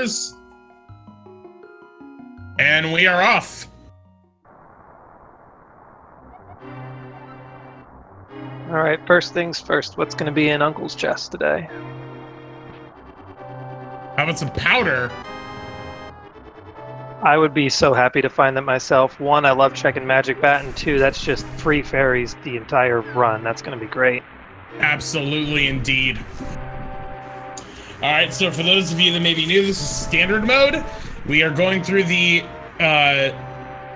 runners. And we are off. All right, first things first. What's going to be in Uncle's chest today? How about some powder? I would be so happy to find that myself. One, I love checking Magic Bat, and two, that's just free fairies the entire run. That's going to be great. Absolutely, indeed. All right, so for those of you that may be new, this is standard mode. We are going through the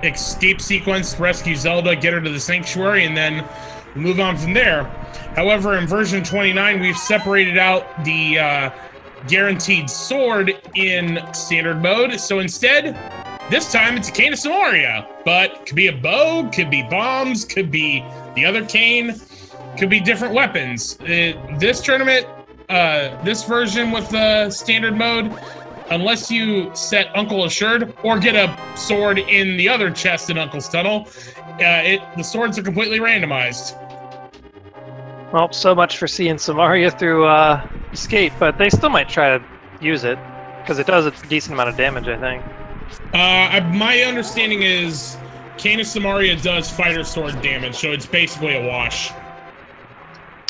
escape sequence, rescue Zelda, get her to the sanctuary, and then move on from there. However, in version 29, we've separated out the guaranteed sword in standard mode. So instead, this time it's a cane of Samaria, but could be a bow, could be bombs, could be the other cane, could be different weapons. This tournament, this version with the standard mode, unless you set Uncle Assured or get a sword in the other chest in Uncle's Tunnel, the swords are completely randomized. Well, so much for seeing Samaria through escape, but they still might try to use it, because it does a decent amount of damage, I think. My understanding is Cane of Samaria does fighter sword damage, so it's basically a wash.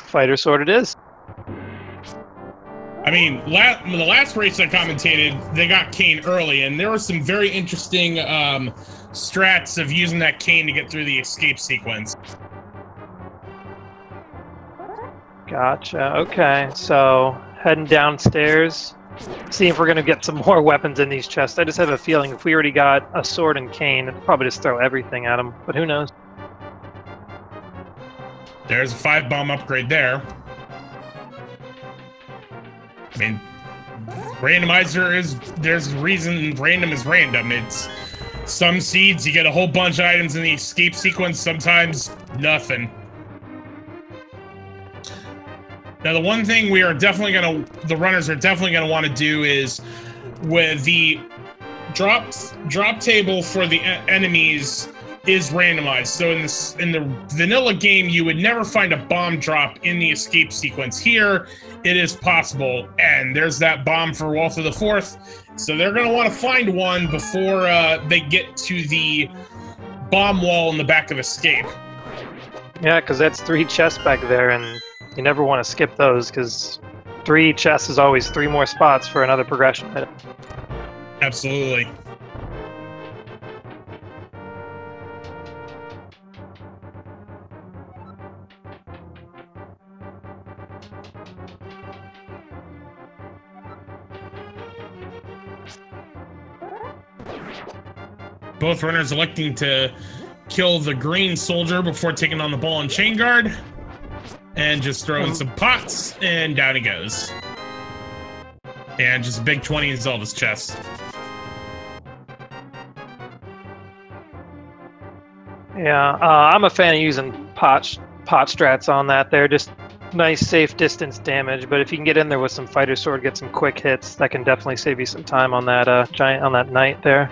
Fighter sword it is. I mean, the last race I commentated, they got cane early, and there were some very interesting strats of using that cane to get through the escape sequence. Gotcha. Okay, so heading downstairs, see if we're gonna get some more weapons in these chests. I just have a feeling if we already got a sword and cane, it'd probably just throw everything at them. But who knows? There's a 5-bomb upgrade there. I mean, randomizer is, there's a reason random is random. It's some seeds, you get a whole bunch of items in the escape sequence, sometimes nothing. Now, the one thing we are definitely gonna, the runners are definitely gonna want to do is with the drop table for the enemies is randomized. So in the vanilla game, you would never find a bomb drop in the escape sequence. Here, it is possible, and there's that bomb for Walther IV. So they're gonna want to find one before they get to the bomb wall in the back of escape. Yeah, because that's 3 chests back there, and you never want to skip those, because 3 chests is always 3 more spots for another progression item. Absolutely. Both runners electing to kill the green soldier before taking on the ball and chain guard. And just throw in some pots, and down he goes. And just a big 20 in Zelda's chest. Yeah, I'm a fan of using pot strats on that. They're just nice, safe distance damage. But if you can get in there with some fighter sword, get some quick hits, that can definitely save you some time on that giant, on that knight there.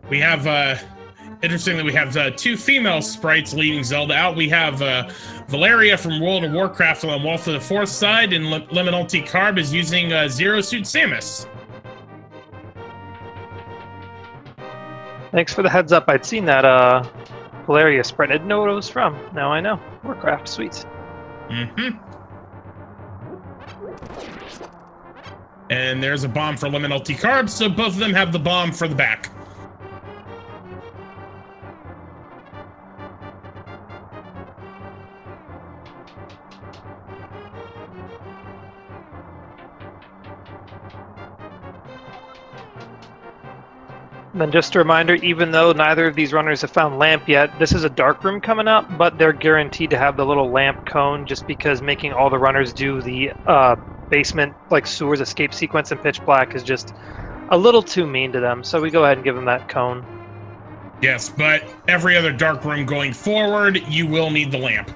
We have, interestingly, we have 2 female sprites leading Zelda out. We have Valeria from World of Warcraft on Walther IV's side, and LiminalityCarb is using Zero Suit Samus. Thanks for the heads up. I'd seen that Valeria sprite. I didn't know what it was from. Now I know. Warcraft, sweet. Mm-hmm. And there's a bomb for LiminalityCarb, so both of them have the bomb for the back. Then just a reminder, even though neither of these runners have found lamp yet, this is a dark room coming up, but they're guaranteed to have the little lamp cone just because making all the runners do the basement, like sewers escape sequence in pitch black is just a little too mean to them. So we go ahead and give them that cone. Yes, but every other dark room going forward, you will need the lamp.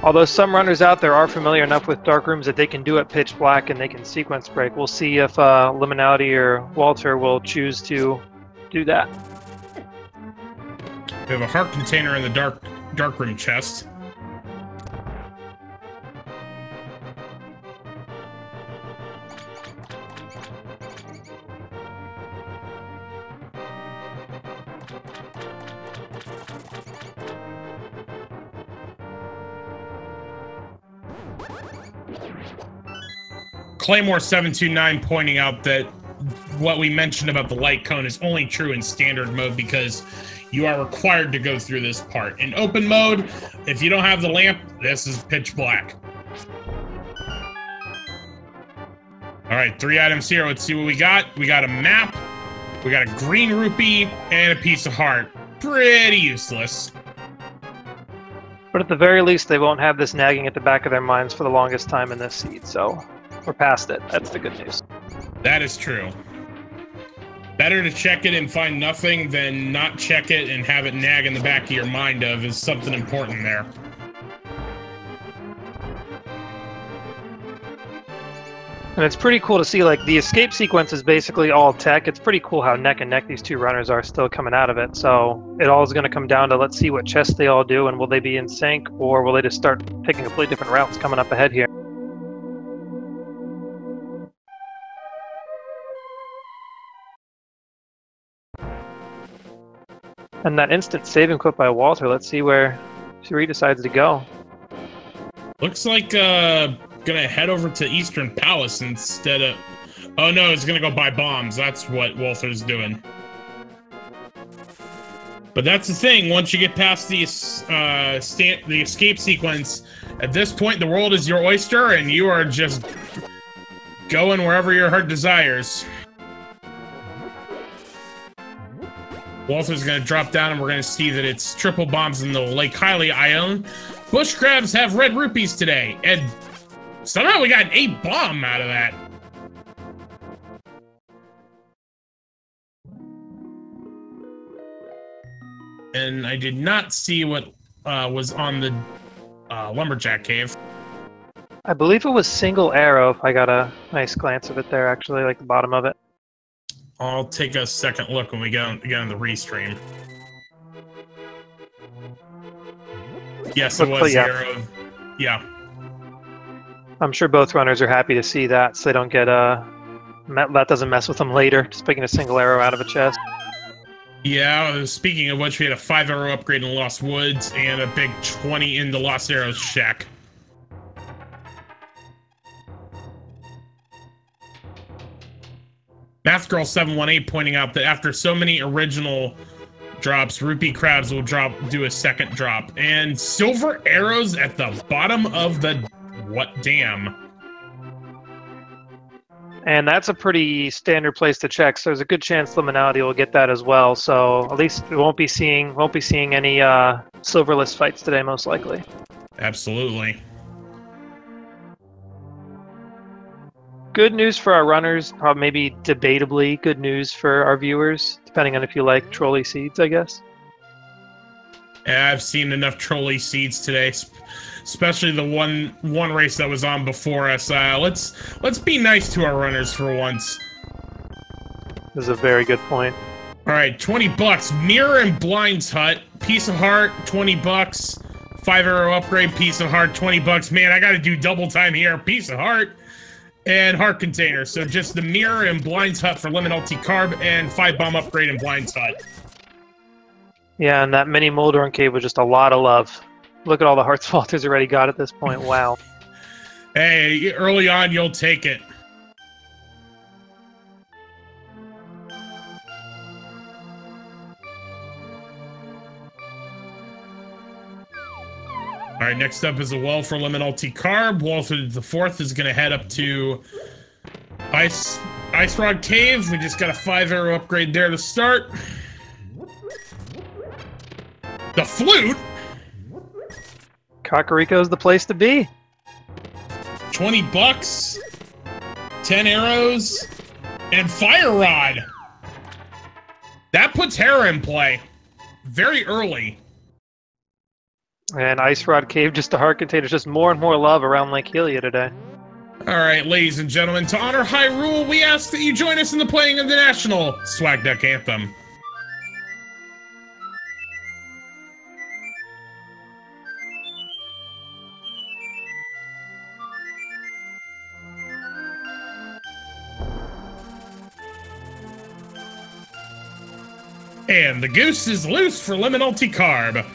Although some runners out there are familiar enough with dark rooms that they can do it pitch black and they can sequence break. We'll see if Liminality or Walter will choose to do that. We have a heart container in the dark room chest. Claymore 729 pointing out that what we mentioned about the light cone is only true in standard mode because you are required to go through this part. In open mode, if you don't have the lamp, this is pitch black. All right, 3 items here. Let's see what we got. We got a map, we got a green rupee, and a piece of heart. Pretty useless. But at the very least, they won't have this nagging at the back of their minds for the longest time in this seed, so we're past it. That's the good news. That is true. Better to check it and find nothing than not check it and have it nag in the back of your mind of is something important there. And it's pretty cool to see, like, the escape sequence is basically all tech. It's pretty cool how neck and neck these two runners are still coming out of it. So it all is going to come down to, let's see what chests they all do, and will they be in sync, or will they just start taking completely different routes coming up ahead here? And that instant saving quote by Walter, let's see where he decides to go. Looks like gonna head over to Eastern Palace instead of... Oh no, it's gonna go buy bombs. That's what Walther's doing. But that's the thing, once you get past the escape sequence, at this point the world is your oyster and you are just going wherever your heart desires. Walther's gonna drop down and we're gonna see that it's triple bombs in the Lake Hylia ion. Bush crabs have red rupees today, and somehow we got an 8 bomb out of that. And I did not see what was on the lumberjack cave. I believe it was single arrow, if I got a nice glance of it there, actually, like the bottom of it. I'll take a second look when we get on the restream. Yes, it was arrow. Yeah. I'm sure both runners are happy to see that, so they don't get that doesn't mess with them later. Just picking a single arrow out of a chest. Yeah. Speaking of which, we had a 5 arrow upgrade in Lost Woods and a big 20 in the Lost Arrows shack. Math Girl 718 pointing out that after so many original drops, rupee crabs will do a second drop, and silver arrows at the bottom of the what dam. And that's a pretty standard place to check, so there's a good chance Liminality will get that as well. So at least we won't be seeing any silverless fights today, most likely. Absolutely. Good news for our runners, probably maybe debatably good news for our viewers, depending on if you like trolley seeds, I guess. Yeah, I've seen enough trolley seeds today, especially the one race that was on before us. Let's be nice to our runners for once. This is a very good point. All right, 20 bucks. Mirror and Blinds Hut, piece of heart, 20 bucks. 5 arrow upgrade, piece of heart, 20 bucks. Man, I got to do double time here. Piece of heart. And heart container. So just the mirror and Blinds Hut for LiminalityCarb and 5 bomb upgrade and Blinds Hut. Yeah, and that mini Moldorn cave was just a lot of love. Look at all the hearts Walter's already got at this point. Wow. Hey, early on, you'll take it. All right, next up is a well for LiminalityCarb. Walther the Fourth is going to head up to Ice Rod Cave. We just got a 5 arrow upgrade there to start. The flute. Kakariko's the place to be. 20 bucks, 10 arrows, and Fire Rod. That puts Hera in play very early. And Ice Rod Cave, just a heart container, just more and more love around Lake Helia today. All right, ladies and gentlemen, to honor Hyrule, we ask that you join us in the playing of the national Swag Deck Anthem. And the goose is loose for LiminalityCarb.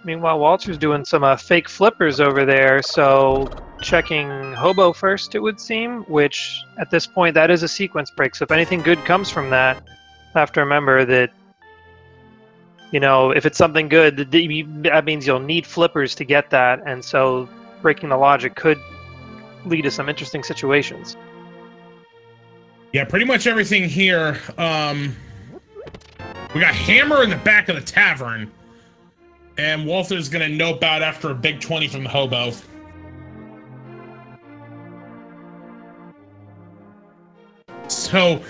Meanwhile, Walter's doing some fake flippers over there, so checking Hobo first, it would seem, which at this point, that is a sequence break. So if anything good comes from that, I have to remember that, you know, if it's something good, that means you'll need flippers to get that, and so breaking the logic could lead to some interesting situations. Yeah, pretty much everything here. We got Hammer in the back of the tavern. And Walther's gonna nope out after a big 20 from the Hobo. So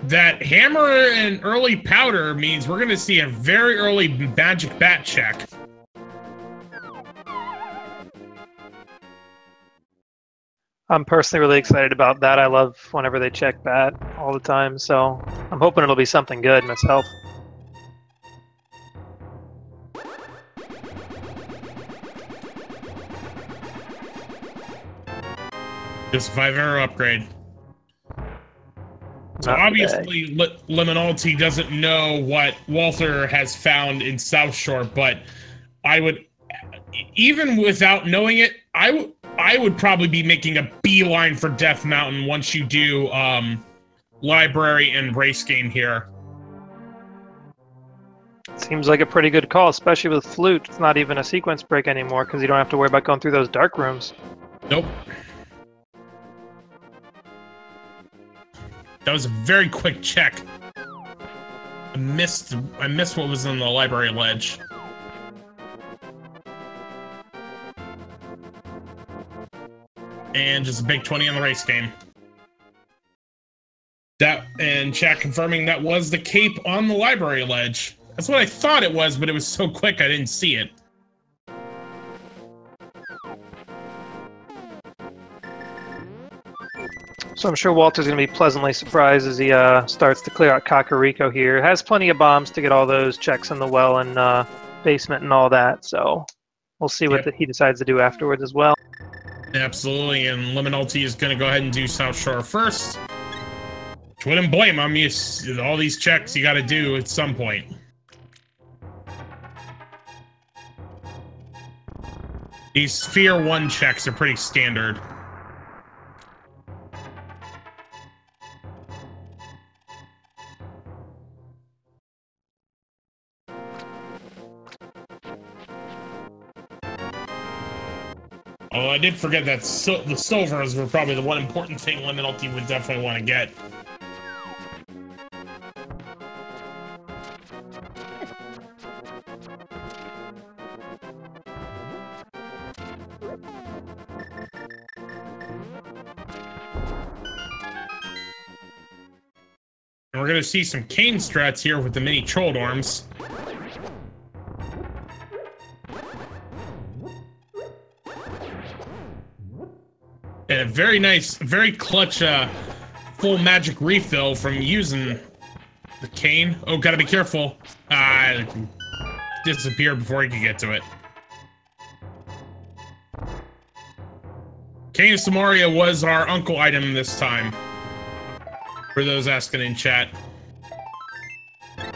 that Hammer and early powder means we're gonna see a very early magic bat check. I'm personally really excited about that. I love whenever they check bat all the time, so I'm hoping it'll be something good myself. Just 5-arrow upgrade. So Not obviously, Liminality doesn't know what Walther has found in South Shore, but I would, even without knowing it, I would probably be making a beeline for Death Mountain once you do library and race game here. Seems like a pretty good call, especially with Flute. It's not even a sequence break anymore because you don't have to worry about going through those dark rooms. Nope. That was a very quick check. I missed what was on the library ledge. And just a big 20 on the race game. And chat confirming that was the cape on the library ledge. That's what I thought it was, but it was so quick I didn't see it. So I'm sure Walter's going to be pleasantly surprised as he starts to clear out Kakariko here. Has plenty of bombs to get all those checks in the well and basement and all that, so we'll see what he decides to do afterwards as well. Absolutely, and Liminality is going to go ahead and do South Shore first. Which wouldn't blame him. All these checks you got to do at some point. These Sphere 1 checks are pretty standard. Oh, I did forget that the silvers were probably the one important thing Liminality would definitely want to get. And we're going to see some cane strats here with the mini troll dorms. And a very nice, very clutch full magic refill from using the cane. Oh, gotta be careful. Disappeared before he could get to it. Cane of Samaria was our uncle item this time. For those asking in chat.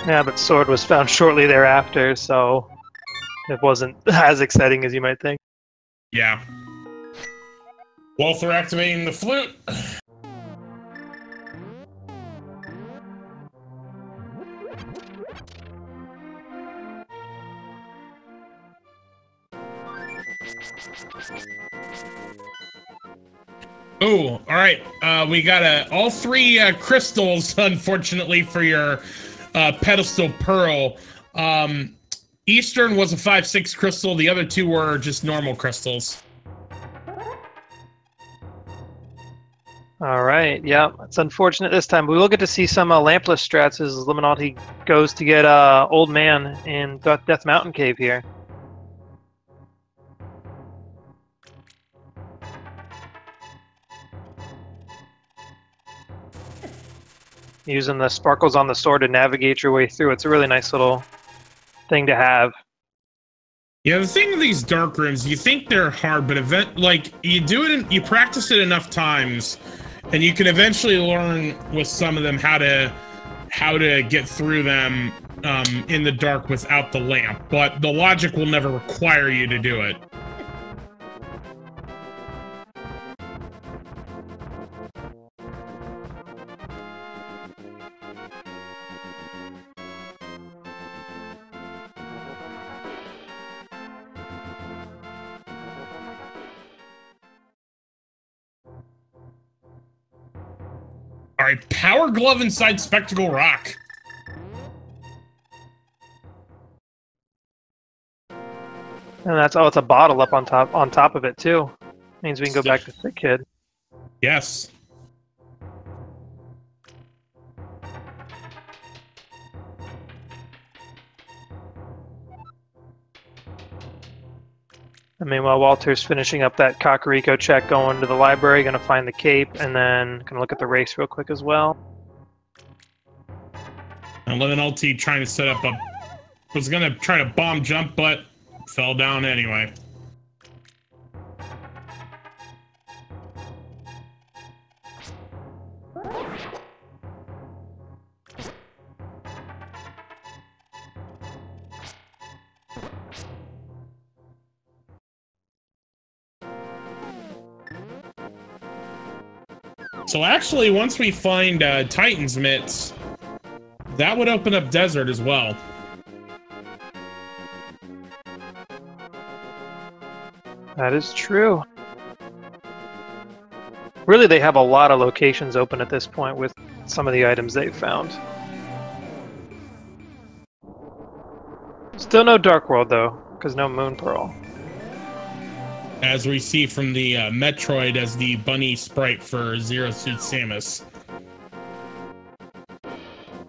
Yeah, but Sword was found shortly thereafter, so it wasn't as exciting as you might think. Yeah. Walther activating the flute. Oh, all right. We got all three crystals, unfortunately, for your pedestal pearl. Eastern was a 5/6 crystal. The other two were just normal crystals. All right, yeah, it's unfortunate this time, but we will get to see some lampless strats as Liminality goes to get Old Man in Death Mountain Cave here. Using the sparkles on the sword to navigate your way through. It's a really nice little thing to have. Yeah, the thing with these dark rooms, you think they're hard, but you do it, you practice it enough times, and you can eventually learn with some of them how to get through them in the dark without the lamp. But the logic will never require you to do it. All right, power glove inside Spectacle Rock. And that's it's a bottle up on top of it too. Means we can go back to Sick Kid. Yes. And meanwhile, Walter's finishing up that Kakariko check, going to the library, going to find the cape, and then going to look at the race real quick as well. And Liminality trying to set up was going to try to bomb jump, but fell down anyway. So actually, once we find Titan's Mitts, that would open up Desert as well. That is true. Really, they have a lot of locations open at this point with some of the items they've found. Still no Dark World, though, because no Moon Pearl. As we see from the Metroid as the bunny sprite for Zero Suit Samus.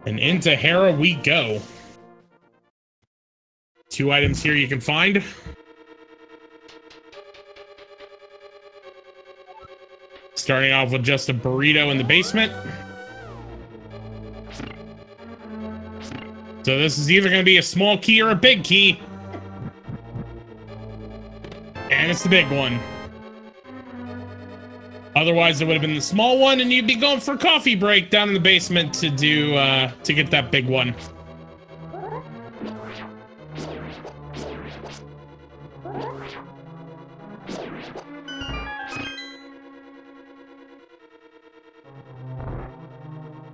And into Hera we go. 2 items here you can find. Starting off with just a burrito in the basement. So this is either going to be a small key or a big key. And it's the big one. Otherwise, it would have been the small one, and you'd be going for a coffee break down in the basement to do to get that big one.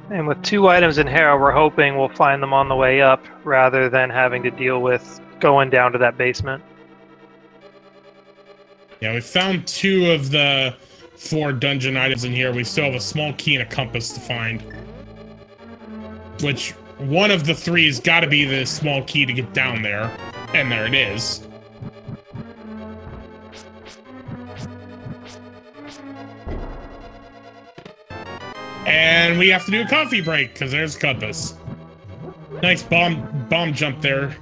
And with 2 items in Hera, we're hoping we'll find them on the way up, rather than having to deal with going down to that basement. Yeah, we found 2 of the 4 dungeon items in here. We still have a small key and a compass to find. Which, one of the 3 has got to be the small key to get down there. And there it is. And we have to do a coffee break, because there's a compass. Nice bomb jump there.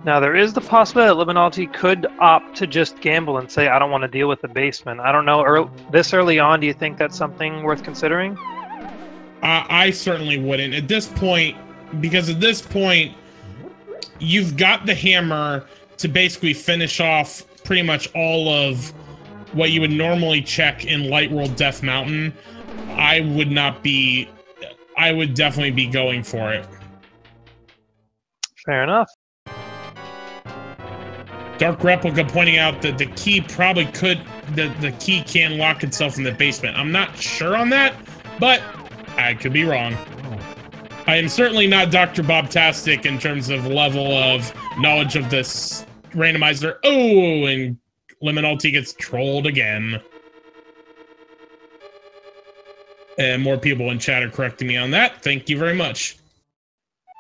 Now, there is the possibility that Liminality could opt to just gamble and say, I don't want to deal with the basement. I don't know, this early on, do you think that's something worth considering? I certainly wouldn't. At this point, because at this point, you've got the hammer to basically finish off pretty much all of what you would normally check in Light World Death Mountain. I would definitely be going for it. Fair enough. Dark Replica pointing out that the key probably the key can lock itself in the basement. I'm not sure on that, but I could be wrong. I am certainly not Dr. Bob-tastic in terms of level of knowledge of this randomizer. Oh, and Liminality gets trolled again. And more people in chat are correcting me on that. Thank you very much.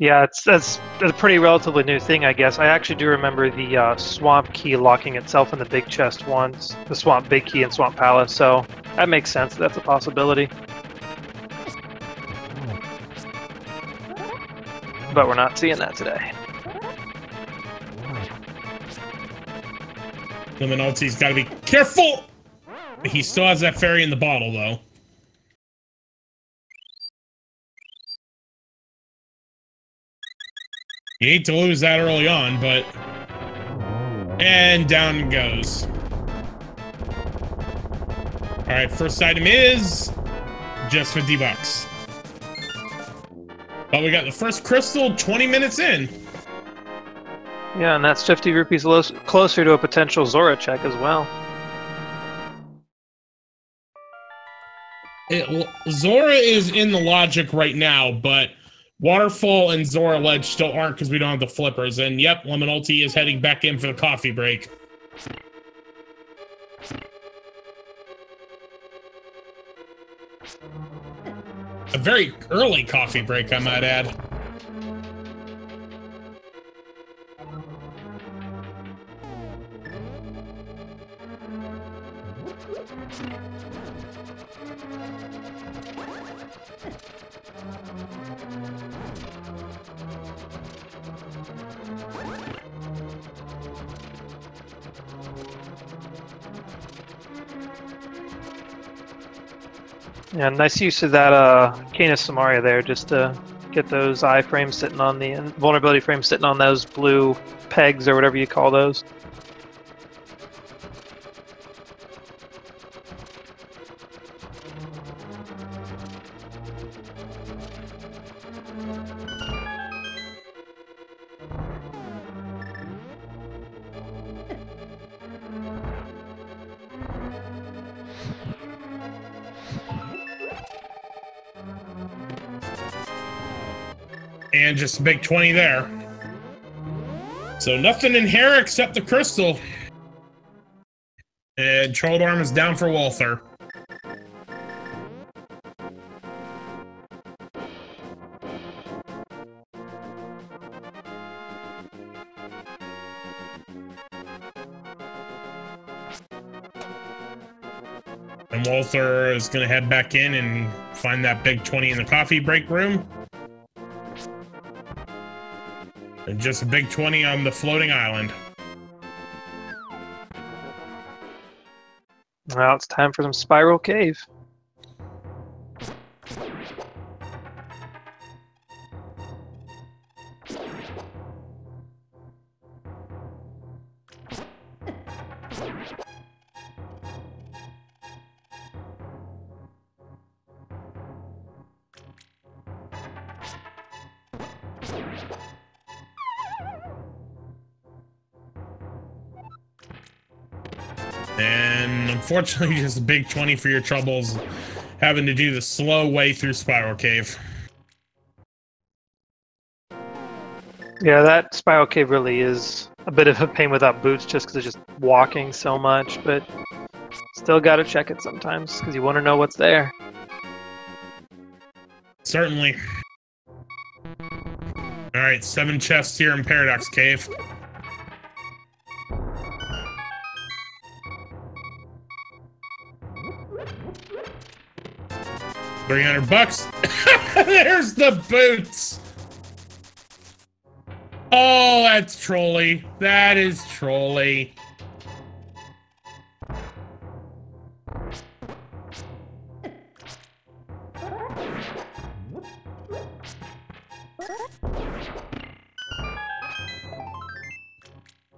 Yeah, that's a pretty relatively new thing, I guess. I actually do remember the swamp key locking itself in the big chest once, the swamp big key in Swamp Palace, so that makes sense. That's a possibility. But we're not seeing that today. Liminality's got to be careful! He still has that fairy in the bottle, though. You hate to lose that early on, but... And down it goes. Alright, first item is... just 50 bucks. But we got the first crystal 20 minutes in. Yeah, and that's 50 rupees closer to a potential Zora check as well. Zora is in the logic right now, but Waterfall and Zora Ledge still aren't because we don't have the flippers. And yep, Liminality is heading back in for the coffee break. A very early coffee break, I might add. Yeah, nice use of that Canis Samaria there, just to get those iframes sitting on the vulnerability frames sitting on those blue pegs or whatever you call those. And just a big 20 there. So nothing in here except the crystal. And Trolled Arm is down for Walther. And Walther is going to head back in and find that big 20 in the coffee break room. And just a big 20 on the floating island. Well, it's time for some Spiral Cave. And unfortunately, just a big 20 for your troubles having to do the slow way through Spiral Cave. Yeah, that Spiral Cave really is a bit of a pain without boots just because it's just walking so much, but still gotta check it sometimes because you want to know what's there. Certainly. Alright, 7 chests here in Paradox Cave. 300 bucks. There's the boots. Oh, that's trolly. That is trolly.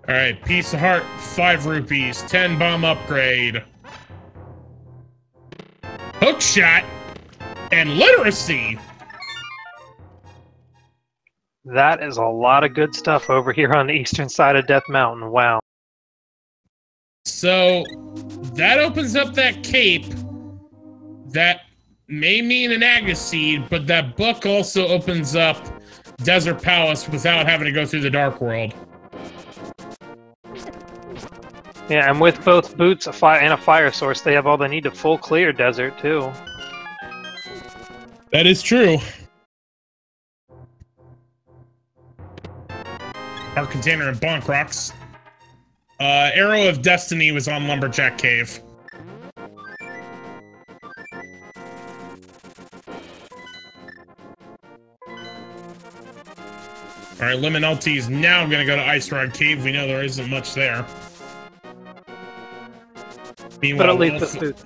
All right, piece of heart, 5 rupees, 10 bomb upgrade, hook shot, and literacy. That is a lot of good stuff over here on the eastern side of Death Mountain. Wow. So that opens up that cape. That may mean an Agnes seed, but that book also opens up Desert Palace without having to go through the Dark World. Yeah, and with both boots and a fire source, they have all they need to full clear desert, too. That is true. Our container and bonk rocks. Arrow of Destiny was on Lumberjack Cave. Alright, Liminality is now gonna go to Ice Rod Cave. We know there isn't much there. Meanwhile, But at least the food.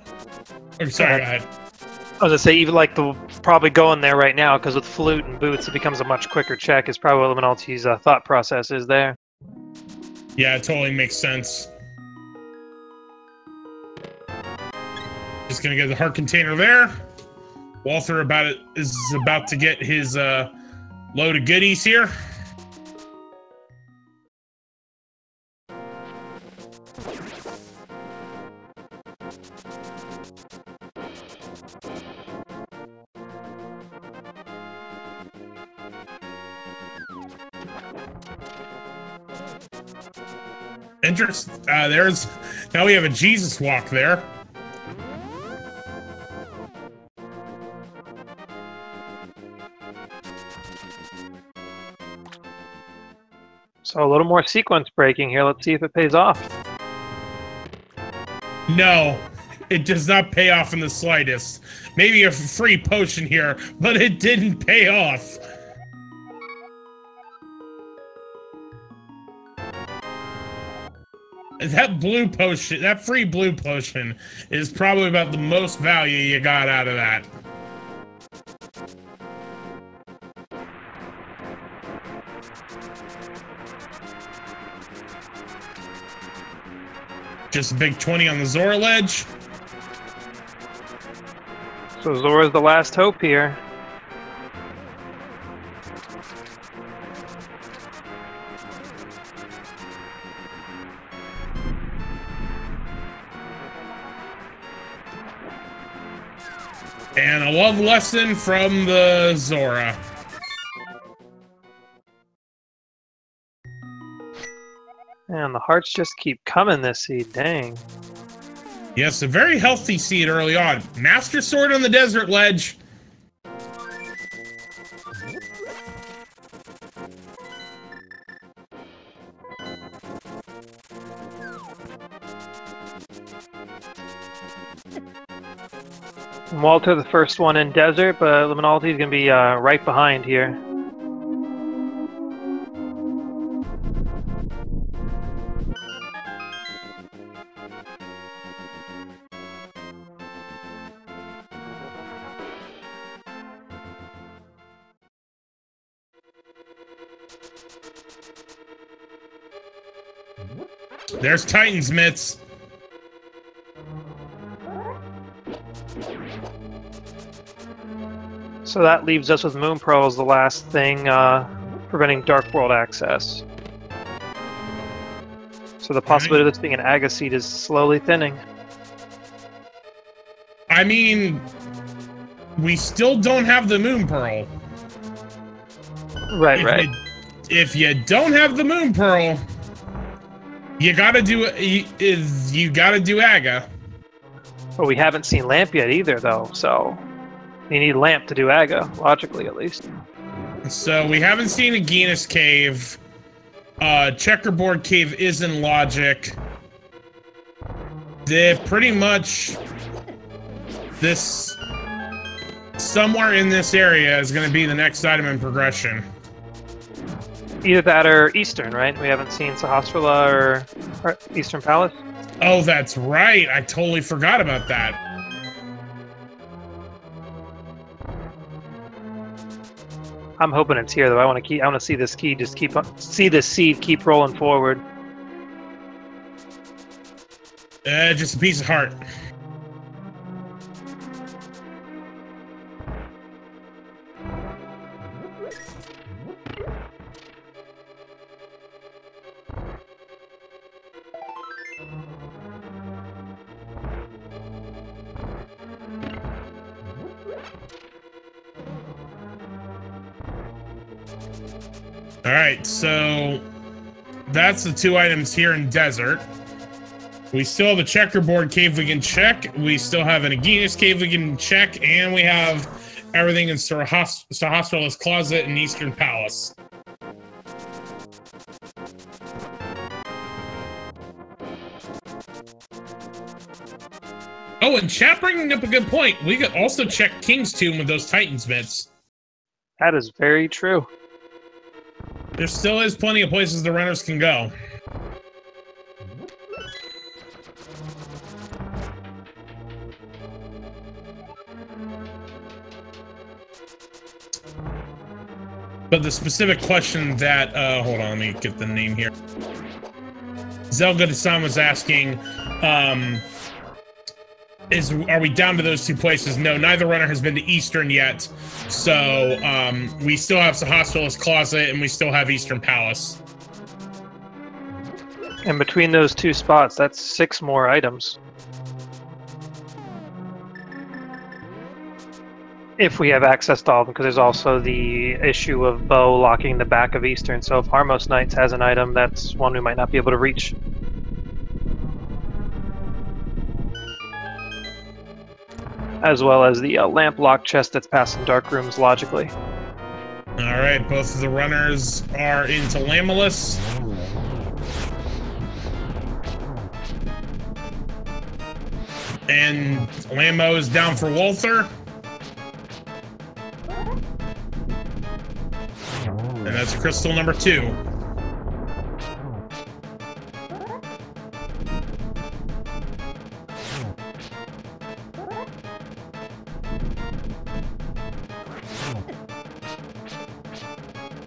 Oh, sorry, go ahead. I was gonna say, even like probably going there right now, because with flute and boots, it becomes a much quicker check. Is probably what Liminalty's thought process is there. Yeah, it totally makes sense. Just gonna get the heart container there. Walther is about to get his load of goodies here. Now we have a Jesus walk there. So a little more sequence breaking here. Let's see if it pays off. No, it does not pay off in the slightest. Maybe a free potion here, but it didn't pay off. That blue potion, that free blue potion, is probably about the most value you got out of that. Just a big 20 on the Zora ledge. So Zora's the last hope here. And a love lesson from the Zora. And the hearts just keep coming this seed, dang. Yes, a very healthy seed early on. Master Sword on the desert ledge. Walter, the first one in desert, but Liminality is going to be right behind here. There's Titan's mitts. So that leaves us with Moon Pearl as the last thing preventing Dark World access. So the possibility of this being an Aga seed is slowly thinning. I mean, we still don't have the Moon Pearl. Right, right. If you don't have the Moon Pearl, you gotta do Aga. But we haven't seen Lamp yet either, though, so you need Lamp to do Aga, logically at least. So we haven't seen a Genus Cave. Checkerboard Cave is in logic. Pretty much this somewhere in this area is going to be the next item in progression. Either that or Eastern, right? We haven't seen Sahasrara or Eastern Palace. Oh, that's right. I totally forgot about that. I'm hoping it's here, though. I want to see this key see this seed keep rolling forward. Just a piece of heart. Alright, so that's the two items here in desert. We still have a checkerboard cave we can check. We still have an Aeginus cave we can check, and we have everything in Sahasrara's closet in Eastern Palace. Oh, and chat bringing up a good point. We could also check King's Tomb with those Titans bits. That is very true. There still is plenty of places the runners can go. But the specific question that, hold on, let me get the name here. Zelda-san was asking, are we down to those two places? No, neither runner has been to Eastern yet. So, we still have the Hospitalist Closet, and we still have Eastern Palace. And between those two spots, that's 6 more items. If we have access to all of them, because there's also the issue of Bo locking the back of Eastern, so if Harmos Knights has an item, that's one we might not be able to reach. As well as the lamp lock chest that's passing dark rooms logically. Alright, both of the runners are into Lamulus. And Lambo is down for Walther. And that's crystal number 2.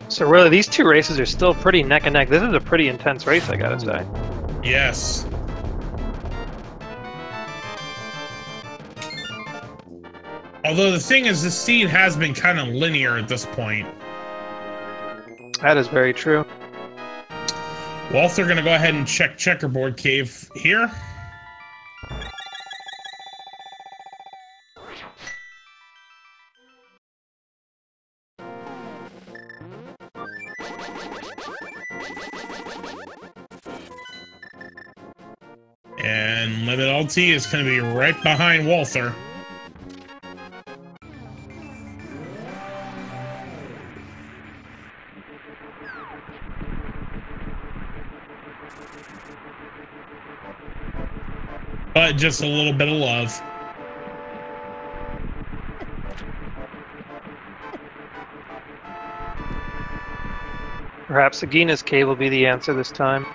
So really, these two races are still pretty neck and neck. This is a pretty intense race, I gotta say. Yes. Although the thing is, the seed has been kind of linear at this point. That is very true. Walther gonna go ahead and check Checkerboard Cave here. And LiminalityCarb is gonna be right behind Walther. But just a little bit of love. Perhaps Agina's Cave will be the answer this time.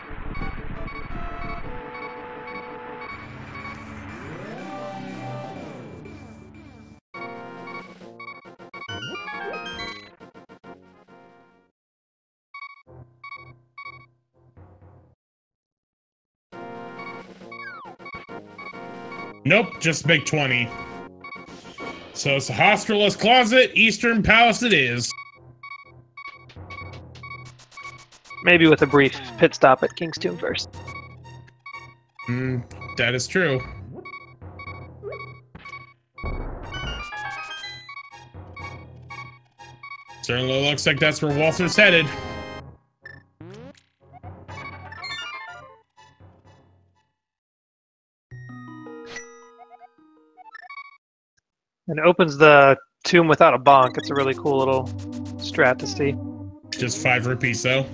Nope, just big 20. So it's a Hospitalist Closet, Eastern Palace it is. Maybe with a brief pit stop at King's Tomb first. That is true. Certainly looks like that's where Walther's headed. And it opens the tomb without a bonk. It's a really cool little strat to see. Just 5 rupees, though.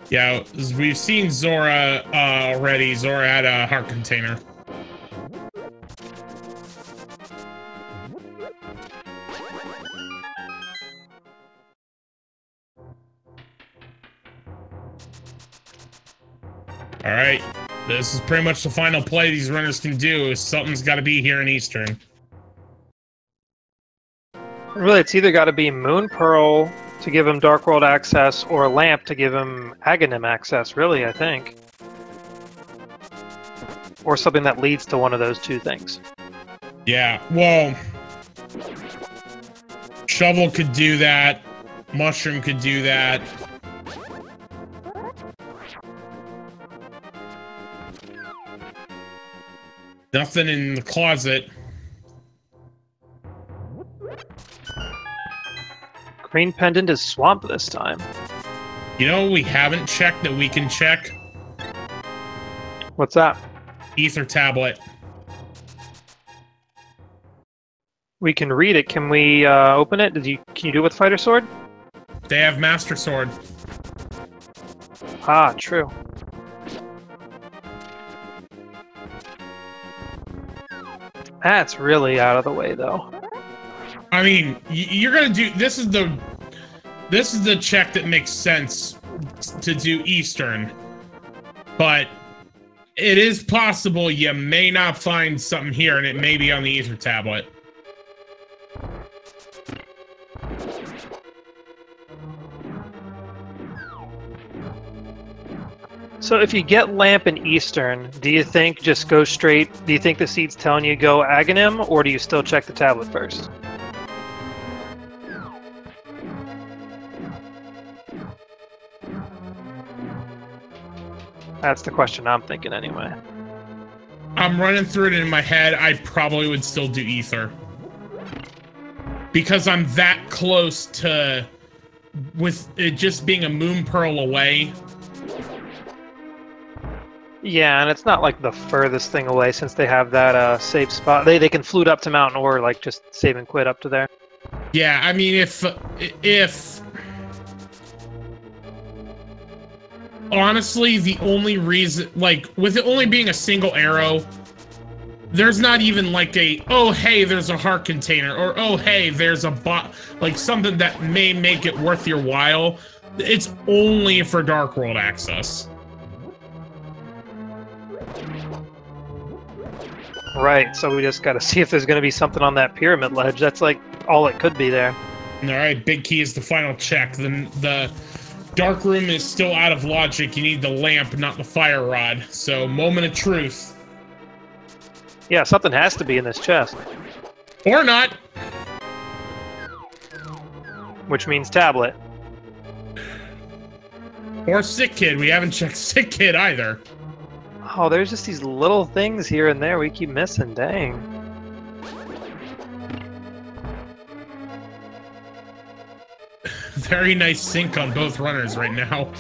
Yeah, we've seen Zora already. Zora had a heart container. Alright. This is pretty much the final play these runners can do. Something's got to be here in Eastern. Really, it's either got to be Moon Pearl to give him Dark World access, or Lamp to give him Aghanim access, really, I think. Or something that leads to one of those two things. Yeah, well... Shovel could do that. Mushroom could do that. Nothing in the closet. Green Pendant is Swamp this time. You know what we haven't checked that we can check? What's that? Ether Tablet. We can read it. Can we open it? Can you do it with Fighter Sword? They have Master Sword. Ah, true. That's really out of the way, though. I mean, you're gonna do this is the check that makes sense to do Eastern, but it is possible you may not find something here, and it may be on the Ether tablet. So if you get Lamp in Eastern, do you think just go straight? Do you think the seat's telling you go Aghanim, or do you still check the tablet first? That's the question I'm thinking anyway. I'm running through it in my head. I probably would still do Ether. Because I'm that close to... with it just being a moon pearl away. Yeah, and it's not like the furthest thing away since they have that safe spot. They can flute up to Mountain or like just save and quit up to there. Yeah, I mean if honestly the only reason, like with it only being a single arrow, there's not even like a, oh hey there's a heart container, or oh hey there's a bot, like something that may make it worth your while. It's only for Dark World access. Right, so we just gotta see if there's gonna be something on that pyramid ledge. That's like all it could be there. Alright, big key is the final check. The dark room is still out of logic. You need the lamp, not the fire rod. So, moment of truth. Yeah, something has to be in this chest. Or not. Which means tablet. Or Sick Kid. We haven't checked Sick Kid either. Oh, there's just these little things here and there we keep missing, dang. Very nice sync on both runners right now.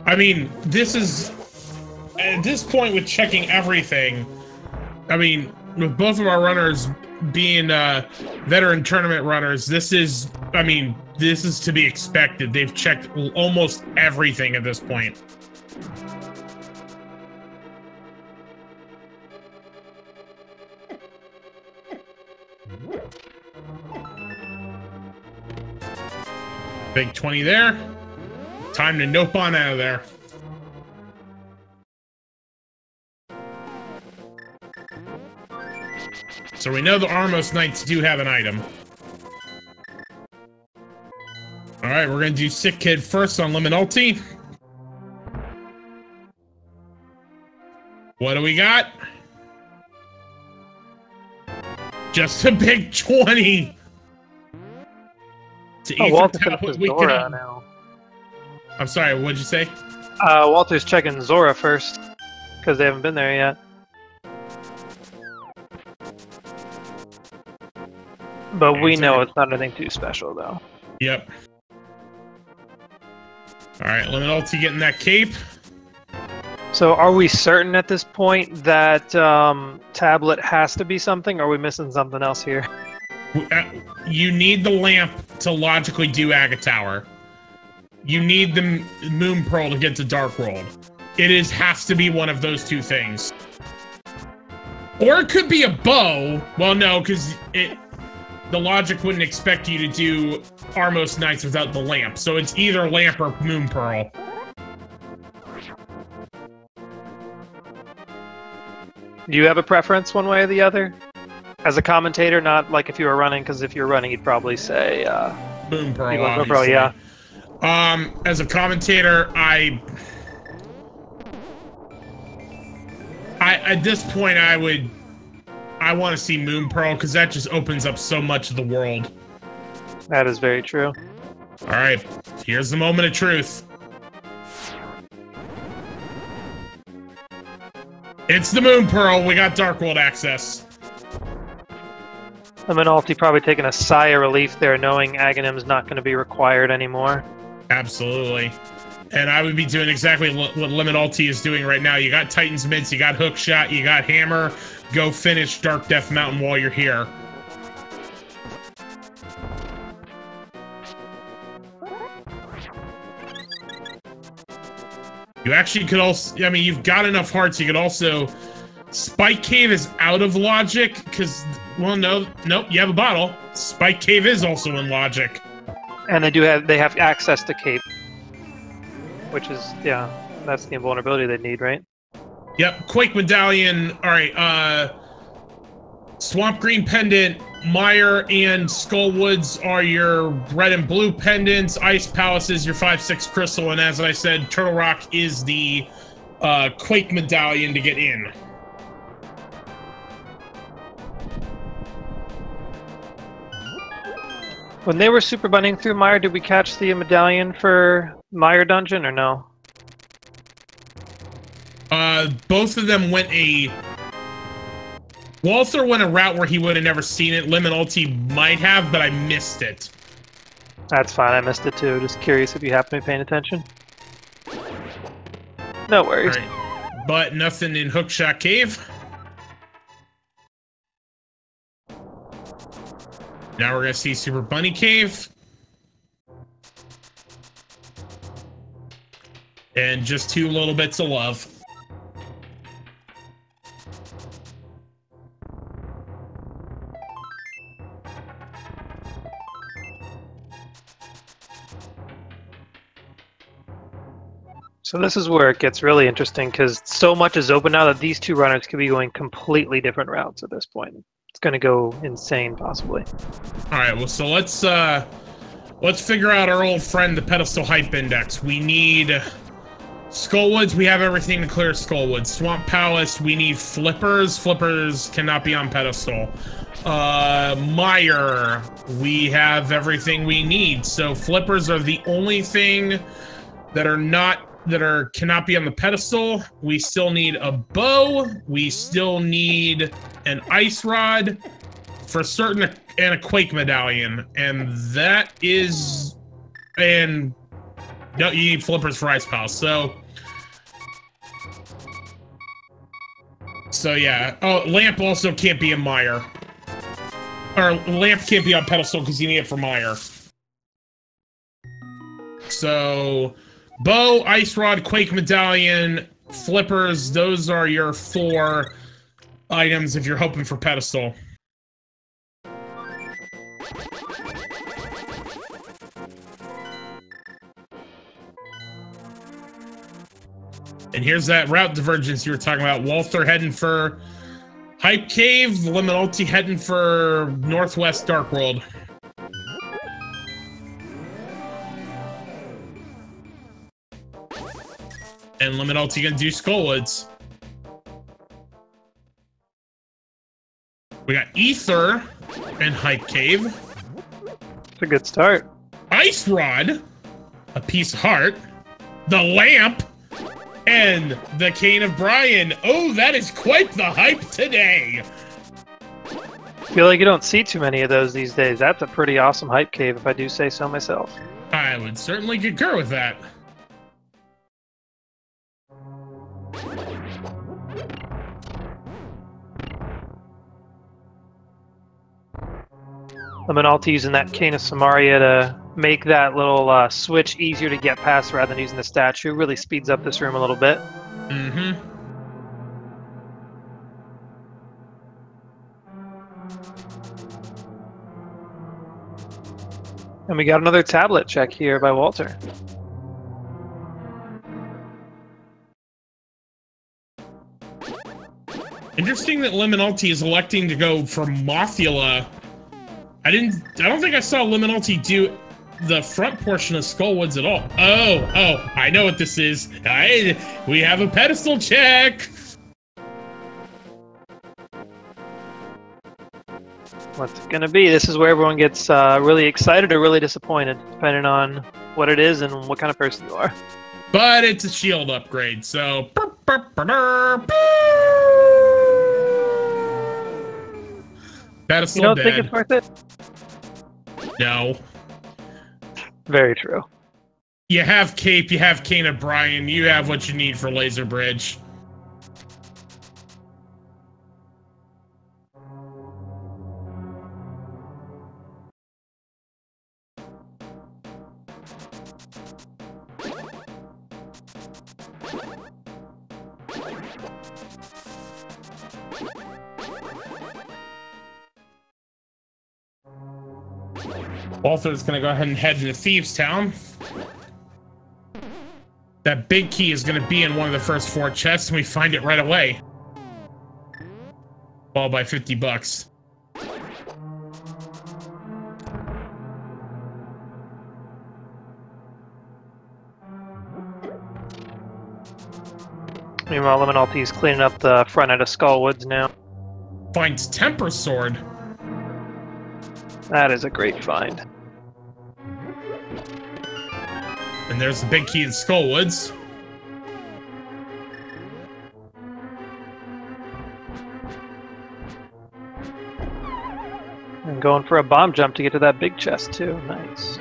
I mean, this is... at this point with checking everything, I mean, with both of our runners being veteran tournament runners, this is, I mean, this is to be expected. They've checked almost everything at this point. Big 20 there. Time to nope on out of there. So we know the Armos Knights do have an item. Alright, we're gonna do Sick Kid first on Liminality. What do we got? Just a big 20! Oh, Walter's checking Zora now. I'm sorry, what'd you say? Walter's checking Zora first, because they haven't been there yet. But we know it's not anything too special, though. Yep. Alright, Liminality getting that cape. So are we certain at this point that tablet has to be something, or are we missing something else here? You need the lamp to logically do Aga Tower. You need the Moon Pearl to get to Dark World. It has to be one of those two things. Or it could be a bow. Well, no, because the logic wouldn't expect you to do Armos Knights without the lamp. So it's either lamp or Moon Pearl. Do you have a preference one way or the other? As a commentator, not like if you were running, because if you're running, you'd probably say Moon Pearl. Moon Pearl, yeah. As a commentator, at this point, I want to see Moon Pearl because that just opens up so much of the world. That is very true. All right, here's the moment of truth. It's the Moon Pearl. We got Dark World access. Liminality probably taking a sigh of relief there, knowing Aghanim's not going to be required anymore. Absolutely. And I would be doing exactly what Liminality is doing right now. You got Titan's Mitts, you got Hookshot, you got Hammer. Go finish Dark Death Mountain while you're here. You actually could also, I mean, you've got enough hearts, you could also Spike Cave is out of logic because, well, nope, you have a bottle. Spike Cave is also in logic. And they have access to Cape, which is, yeah, that's the invulnerability they need, right? Yep, Quake Medallion. All right, Swamp Green Pendant, Mire, and Skullwoods are your red and blue pendants. Ice Palace is your 5/6 crystal, and as I said, Turtle Rock is the Quake Medallion to get in. When they were super bunnying through Mire, did we catch the medallion for Mire Dungeon or no? Both of them went Walther went a route where he would have never seen it. Liminality might have, but I missed it. That's fine, I missed it too. Just curious if you happen to be paying attention. No worries. Right. But nothing in Hookshot Cave. Now we're gonna see Super Bunny Cave. And just 2 little bits of love. So this is where it gets really interesting because so much is open now that these 2 runners could be going completely different routes at this point. It's going to go insane, possibly. All right, well, so let's figure out our old friend, the Pedestal Hype Index. We need Skullwoods. We have everything to clear Skullwoods. Swamp Palace. We need Flippers. Flippers cannot be on Pedestal. Mire. We have everything we need. So Flippers are the only thing that cannot be on the pedestal. We still need a bow. We still need an ice rod for certain, and a Quake Medallion. And that is, and no, you need Flippers for Ice Palace. So yeah. Oh, Lamp also can't be in Mire. Or Lamp can't be on pedestal because you need it for Mire. So bow, ice rod, Quake Medallion, Flippers, those are your 4 items if you're hoping for pedestal. And here's that route divergence you were talking about. Walther heading for Hype Cave, Liminality heading for Northwest Dark World. And Liminality gonna do Skullwoods. We got Ether and Hype Cave. It's a good start. Ice Rod, a Piece of Heart, the Lamp, and the Cane of Brian. Oh, that is quite the hype today. I feel like you don't see too many of those these days. That's a pretty awesome hype cave, if I do say so myself. I would certainly concur with that. Liminality using that Cane of Samaria to make that little switch easier to get past rather than using the statue. Really speeds up this room a little bit. Mm-hmm. And we got another tablet check here by Walter. Interesting that Liminality is electing to go for Mothula. I don't think I saw Liminality do the front portion of Skullwoods at all. Oh, I know what this is. We have a pedestal check. What's it gonna be? This is where everyone gets really excited or really disappointed, depending on what it is and what kind of person you are. But it's a shield upgrade, so... Pedestal You don't dead. think it's worth it? No. Very true. You have Cape, you have Cane of Brian, you have what you need for Laser Bridge. Walther's gonna go ahead and head into Thieves Town. That big key is gonna be in one of the first 4 chests, and we find it right away. All by 50 bucks. Meanwhile, Liminality's cleaning up the front end of Skullwoods now. Finds Temper Sword. That is a great find. And there's the big key in Skullwoods. And going for a bomb jump to get to that big chest too. Nice.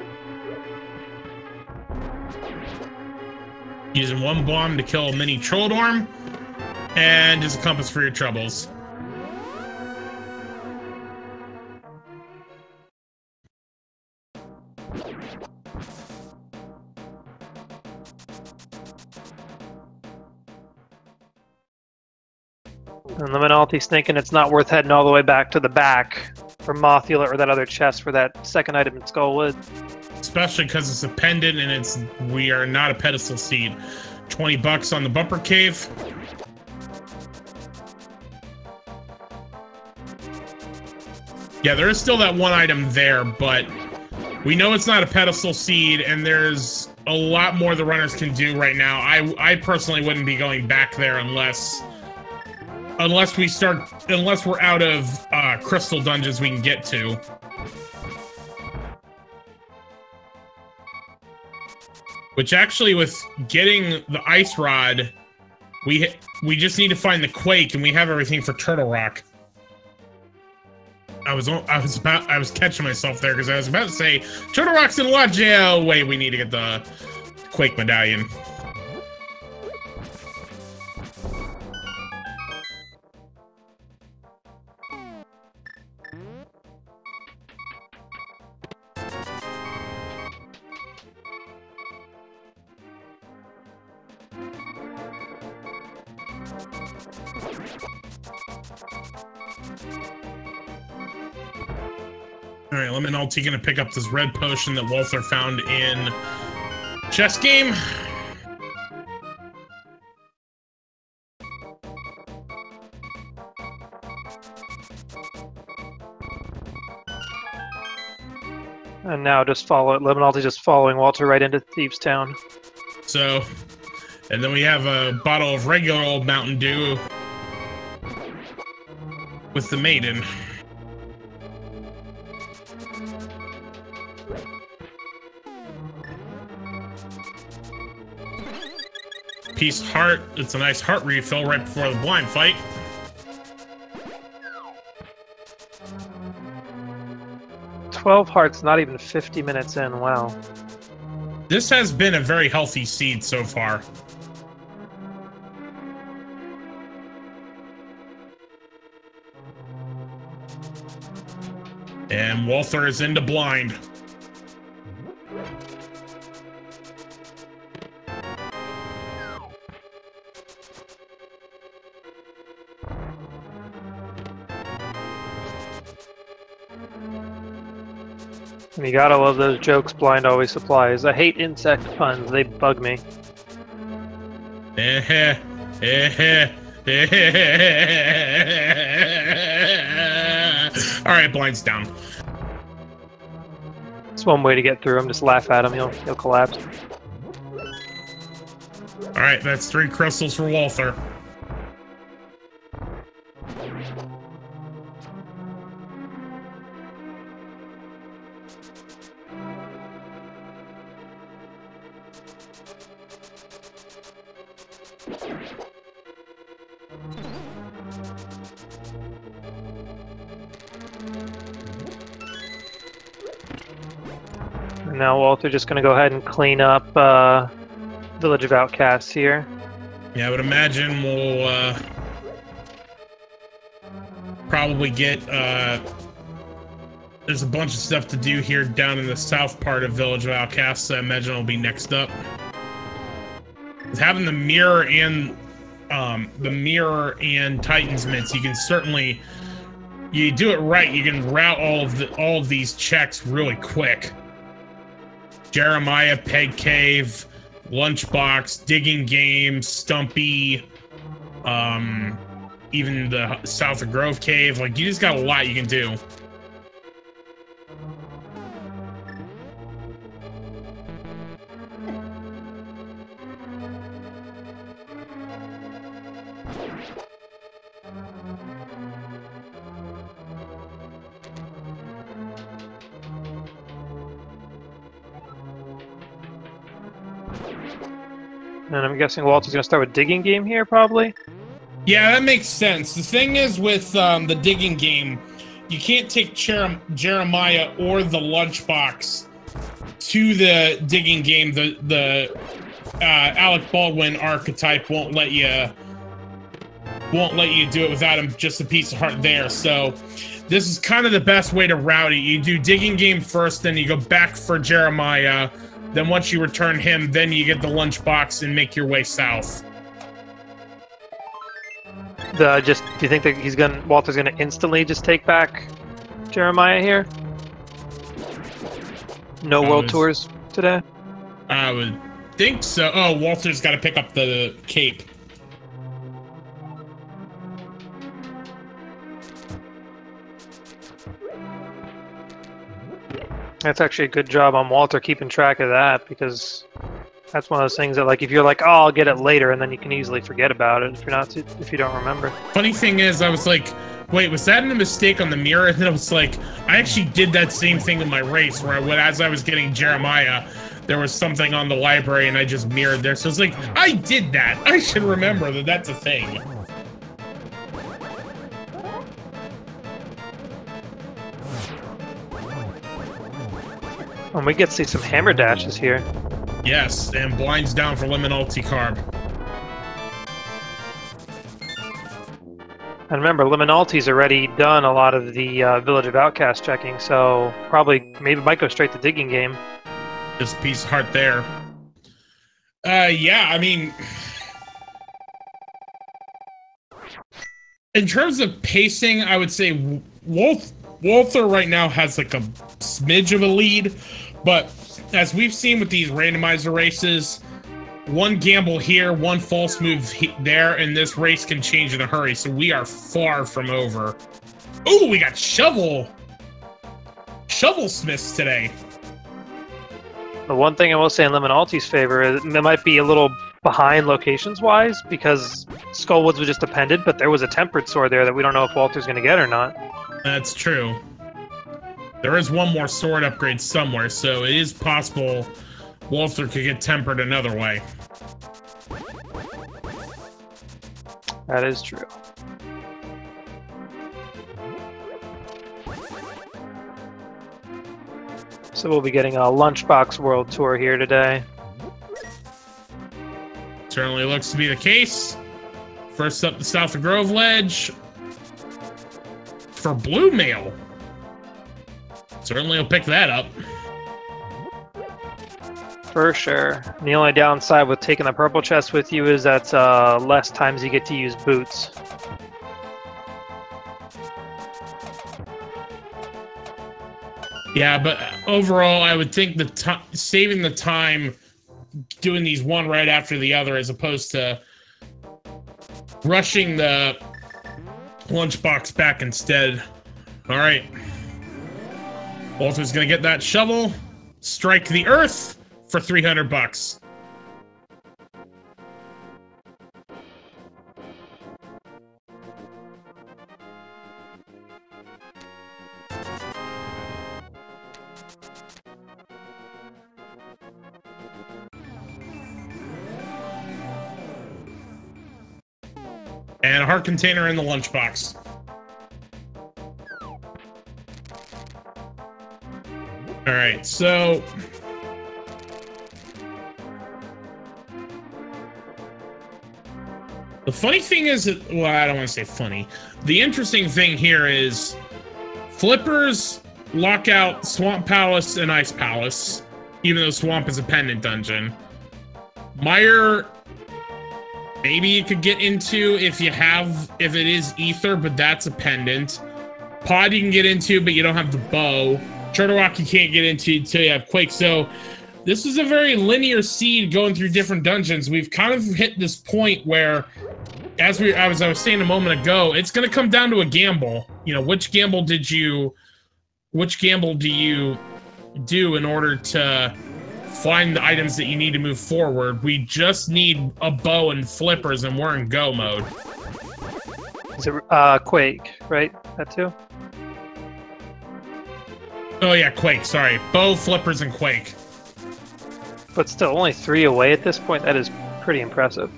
Using 1 bomb to kill a mini Trolldorm. And as a compass for your troubles. And Liminality's thinking it's not worth heading all the way back to the back for Mothula or that other chest for that second item in Skullwood. Especially because it's a pendant and we are not a pedestal seed. 20 bucks on the bumper cave. Yeah, there is still that 1 item there, but we know it's not a pedestal seed, and there's a lot more the runners can do right now. I personally wouldn't be going back there unless we're out of crystal dungeons we can get to. Which actually, with getting the ice rod, we just need to find the quake, and we have everything for Turtle Rock. I was catching myself there because I was about to say Turtle Rock's in Lodge. Oh wait, we need to get the quake medallion. Alright, Liminality gonna pick up this red potion that Walther found in chess game. And now just follow it. Liminality just following Walter right into Thieves Town. So, and then we have a bottle of regular old Mountain Dew with the maiden. Peace heart. It's a nice heart refill right before the blind fight. $12 hearts, not even 50 minutes in. Wow. This has been a very healthy seed so far. And Walther is into blind. You gotta love those jokes Blind always supplies. I hate insect puns, they bug me. Alright, Blind's down. It's one way to get through him, just laugh at him, he'll collapse. Alright, that's 3 crystals for Walther. And now Walter just gonna go ahead and clean up Village of Outcasts here. Yeah, I would imagine we'll probably get there's a bunch of stuff to do here down in the south part of Village of Outcasts, so I imagine it'll be next up. Having the mirror and Titan's Mints, you can certainly you do it right, you can route all of these checks really quick. Jeremiah, Peg Cave, Lunchbox, Digging Game, Stumpy, even the South of Grove Cave. Like, you just got a lot you can do. And I'm guessing Walter's going to start with Digging Game here, probably? Yeah, that makes sense. The thing is with the Digging Game, you can't take Jeremiah or the Lunchbox to the Digging Game. The Alec Baldwin archetype won't let you do it without him just a piece of heart there. So this is kind of the best way to route it. You do Digging Game first, then you go back for Jeremiah. Then once you return him, then you get the Lunchbox and make your way south. Do you think that Walter's gonna instantly just take back Jeremiah here? No world tours today? I would think so. Oh, Walter's got to pick up the cape. That's actually a good job on Walter keeping track of that, because that's one of those things that, like, if you're like, oh, I'll get it later, and then you can easily forget about it if you don't remember. Funny thing is, I was like, wait, was that a mistake on the mirror? And then I was like, I actually did that same thing in my race, where as I was getting Jeremiah, there was something on the library, and I just mirrored there. So it's like, I did that. I should remember that that's a thing. And we get to see some hammer dashes here. Yes, and blinds down for Liminalitycarb. And remember, Liminality's already done a lot of the Village of Outcast checking, so maybe might go straight to Digging Game. Just a piece of heart there. Yeah, I mean, in terms of pacing, I would say Walther right now has like a smidge of a lead, but as we've seen with these randomizer races, one gamble here, one false move there, and this race can change in a hurry, so we are far from over. Ooh, we got Shovel-smiths today. The one thing I will say in Liminality's favor is it might be a little behind locations-wise, because Skullwoods was just appended, but there was a Tempered Sword there that we don't know if Walter's going to get or not. That's true. There is one more sword upgrade somewhere, so it is possible Walther could get tempered another way. That is true. So we'll be getting a Lunchbox World Tour here today. Certainly looks to be the case. First up, the South of Grove Ledge. For Blue Mail. Certainly will pick that up. For sure. And the only downside with taking the purple chest with you is that less times you get to use boots. Yeah, but overall, I would think saving the time doing these one right after the other as opposed to rushing the Lunchbox back instead. All right. Walter's gonna get that shovel, strike the earth for 300 bucks. And a heart container in the lunchbox. All right, so the funny thing is that, well, I don't want to say funny. The interesting thing here is Flippers lock out Swamp Palace and Ice Palace, even though Swamp is a pendant dungeon. Mire, maybe you could get into if it is Ether, but that's a pendant. Pod you can get into, but you don't have the bow. Turtle Rock you can't get into until you have Quake. So this is a very linear seed going through different dungeons. We've kind of hit this point where, as I was saying a moment ago, it's going to come down to a gamble. You know, which gamble do you do in order to find the items that you need to move forward? We just need a bow and flippers, and we're in go mode. Is it Quake, right? That too? Oh yeah, Quake, sorry. Bow, flippers, and Quake. But still, only 3 away at this point. That is pretty impressive.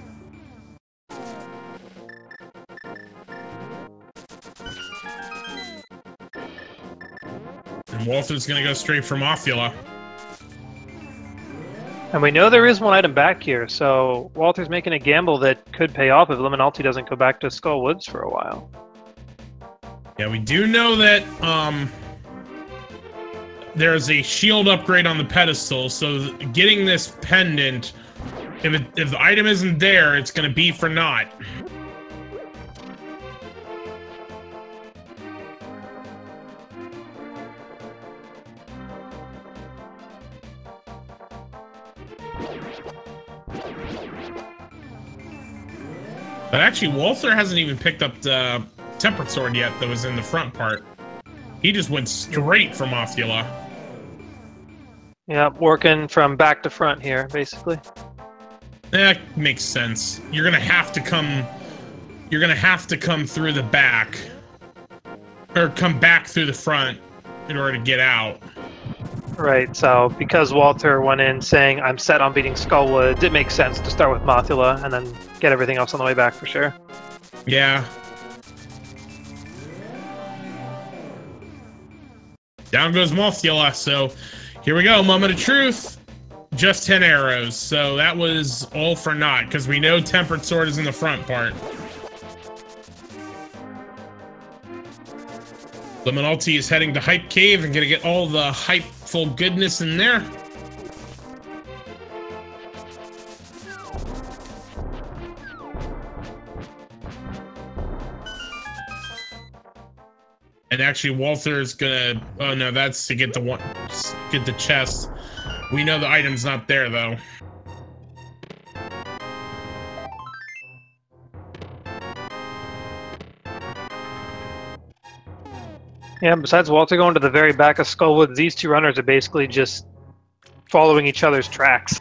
And Walther's gonna go straight for Mothula. And we know there is one item back here, so Walther's making a gamble that could pay off if Liminality doesn't go back to Skull Woods for a while. Yeah, we do know that there's a shield upgrade on the pedestal, so getting this pendant, if the item isn't there, it's going to be for naught. But actually, Walther hasn't even picked up the Tempered Sword yet that was in the front part. He just went straight from Mothula. Yeah, working from back to front here, basically. That makes sense. You're gonna have to come through the back. Or come back through the front in order to get out. Right, so because Walther went in saying, I'm set on beating Skullwoods, it makes sense to start with Mothula and then get everything else on the way back for sure. Yeah. Down goes Mothula, so here we go, moment of truth. Just 10 arrows, so that was all for naught, because we know Tempered Sword is in the front part. Liminality is heading to Hype Cave and gonna get all the hypeful goodness in there. And actually, Walther's gonna. Oh no, that's to get the chest. We know the item's not there though. Yeah, besides Walter going to the very back of Skullwoods, these two runners are basically just following each other's tracks.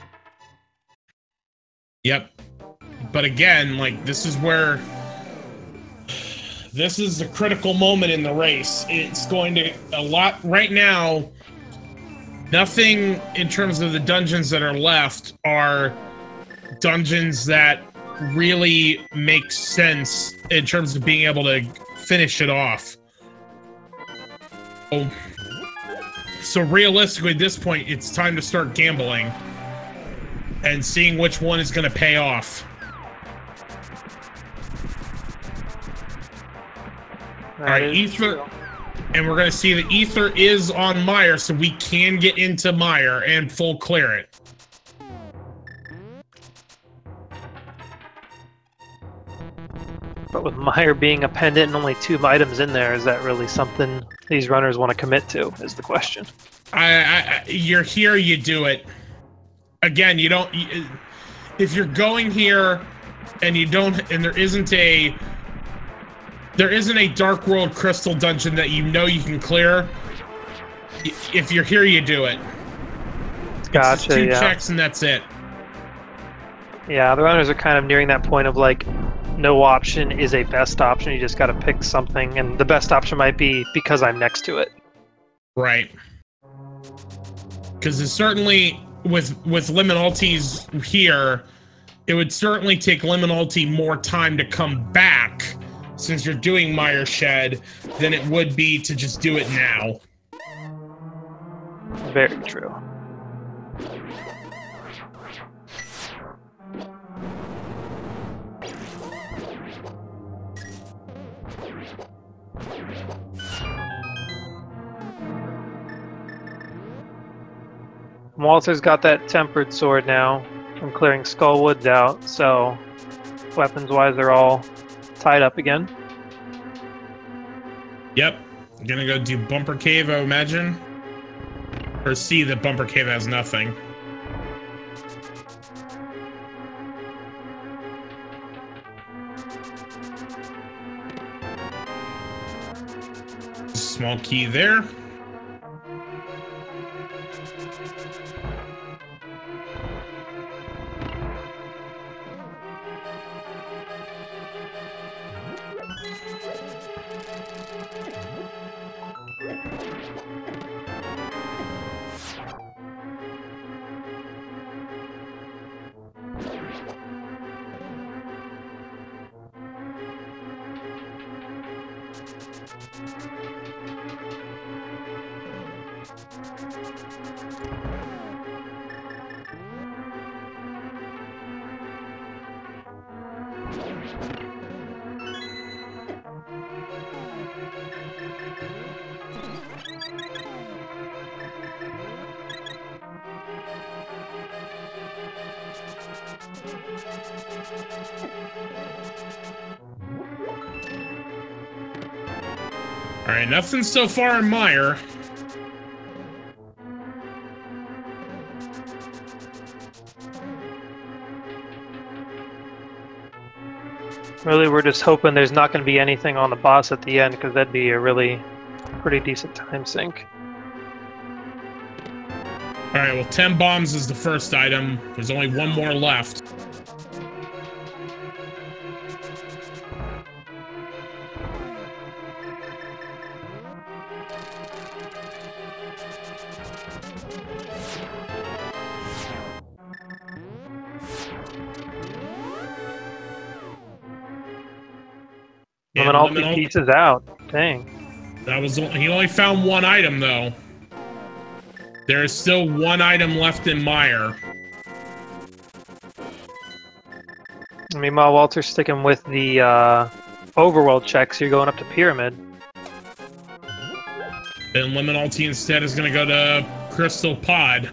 Yep. But again, like, this is where... This is a critical moment in the race. It's going to... Right now, nothing in terms of the dungeons that are left are dungeons that really make sense in terms of being able to finish it off. So realistically, at this point, it's time to start gambling and seeing which one is going to pay off. All right, Ether, and we're going to see that Ether is on Mire, so we can get into Mire and full clear it. But with Mire being a pendant and only 2 items in there, is that really something these runners want to commit to, is the question. You're here, you do it. Again, you don't... If you're going here and you don't... And there isn't a Dark World Crystal dungeon that you know you can clear, if you're here, you do it. Gotcha, it's 2 checks and that's it. Yeah, the runners are kind of nearing that point of, like, no option is a best option. You just got to pick something, and the best option might be because I'm next to it. Right. Because it's certainly, with Liminalty's here, it would certainly take Liminality more time to come back, since you're doing Mire Shed, than it would be to just do it now. Very true. Walter's got that Tempered Sword now from clearing Skullwoods out, so weapons-wise they're all tied up again. Yep. I'm gonna go do Bumper Cave, I imagine. Or see that Bumper Cave has nothing. Small key there. All right, nothing so far in Meyer. Really, we're just hoping there's not going to be anything on the boss at the end, because that'd be a really pretty decent time sink. All right, well, 10 bombs is the first item. There's only one more left. Liminality pieces out. Dang. That was he only found one item though. There is still one item left in Meyer. Meanwhile, Walter's sticking with the overworld checks. You're going up to Pyramid. Then Liminality instead is going to go to Crystal Pod.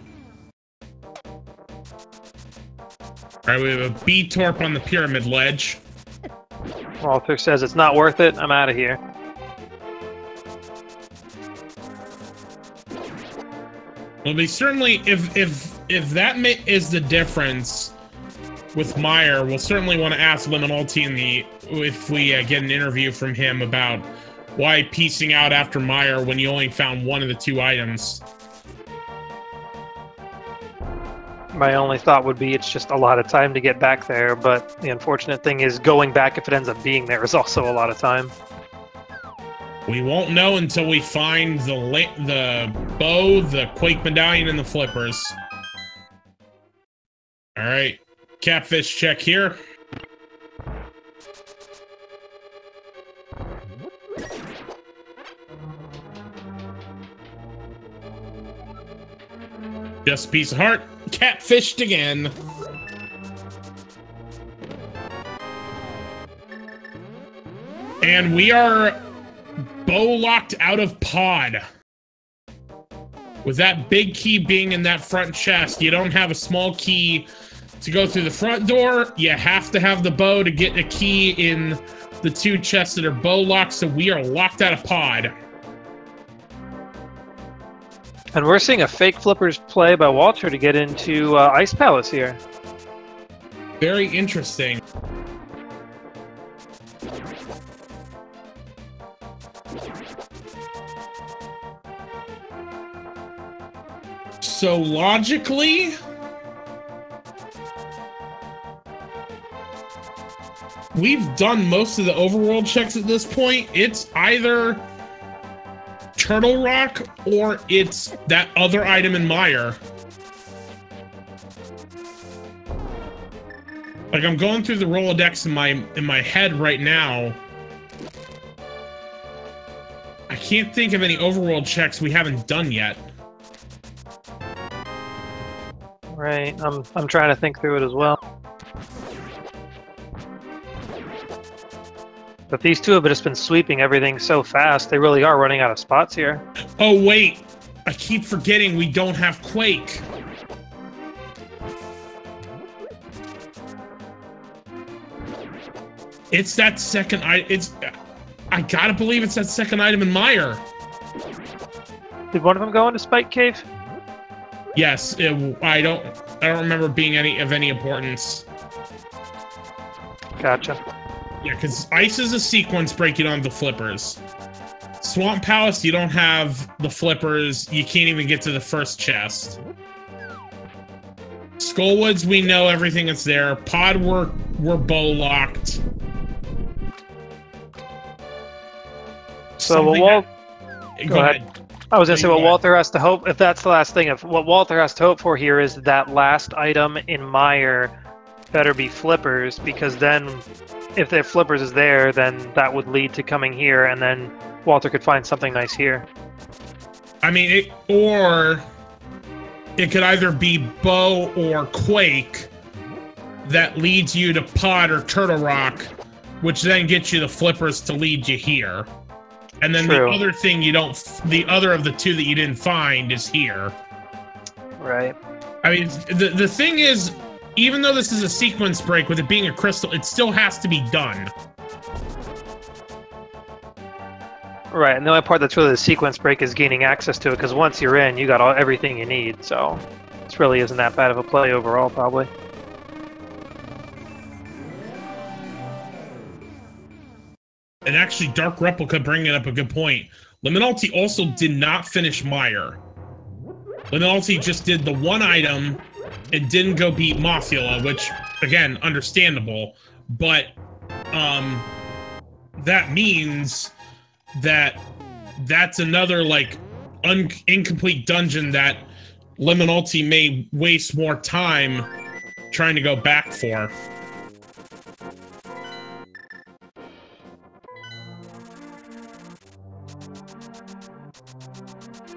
Alright, we have a B-Torp on the Pyramid ledge. Walter says it's not worth it. I'm out of here. Well, we certainly, if that is the difference with Meyer, we'll certainly want to ask Liminality if we get an interview from him about why piecing out after Meyer when you only found one of the two items. My only thought would be it's just a lot of time to get back there, but the unfortunate thing is going back, if it ends up being there, is also a lot of time. We won't know until we find the bow, the Quake Medallion, and the flippers. Alright, catfish check here. Just a piece of heart. Catfished again. And we are bow locked out of pod. With that big key being in that front chest, you don't have a small key to go through the front door. You have to have the bow to get a key in the two chests that are bow locked, so we are locked out of pod. And we're seeing a fake flippers play by Walter to get into Ice Palace here. Very interesting. So logically, we've done most of the overworld checks at this point. It's either Turtle Rock or it's that other item in Meyer. Like, I'm going through the Rolodex in my head right now. I can't think of any overworld checks we haven't done yet. Right, I'm trying to think through it as well. But these two have just been sweeping everything so fast, they really are running out of spots here. Oh wait, I keep forgetting we don't have Quake. It's that second I gotta believe it's that second item in Meyer. Did one of them go into Spike Cave? Yes, I don't remember being of any importance. Gotcha. Yeah, because ice is a sequence break. You don't have the flippers. Swamp Palace, you don't have the flippers. You can't even get to the first chest. Skullwoods, we know everything that's there. Pod, we're bow locked. So go ahead. I was gonna say what Walther has to hope, if that's the last thing, if what Walther has to hope for here is that last item in Mire better be flippers, because then if the flippers is there, then that would lead to coming here, and then Walther could find something nice here. I mean, or it could either be bow or quake that leads you to Pod or Turtle Rock, which then gets you the flippers to lead you here. And then the other thing the other of the two that you didn't find is here. Right. I mean, the thing is, even though this is a sequence break, with it being a crystal, it still has to be done. Right, and the only part that's really the sequence break is gaining access to it, because once you're in, you got everything you need, so this really isn't that bad of a play overall, probably. And actually, Dark Replica bringing up a good point. Liminality also did not finish Mire. Liminality just did the one item and didn't go beat Mothula, which, again, understandable. But that means that that's another, like, incomplete dungeon that Liminality may waste more time trying to go back for.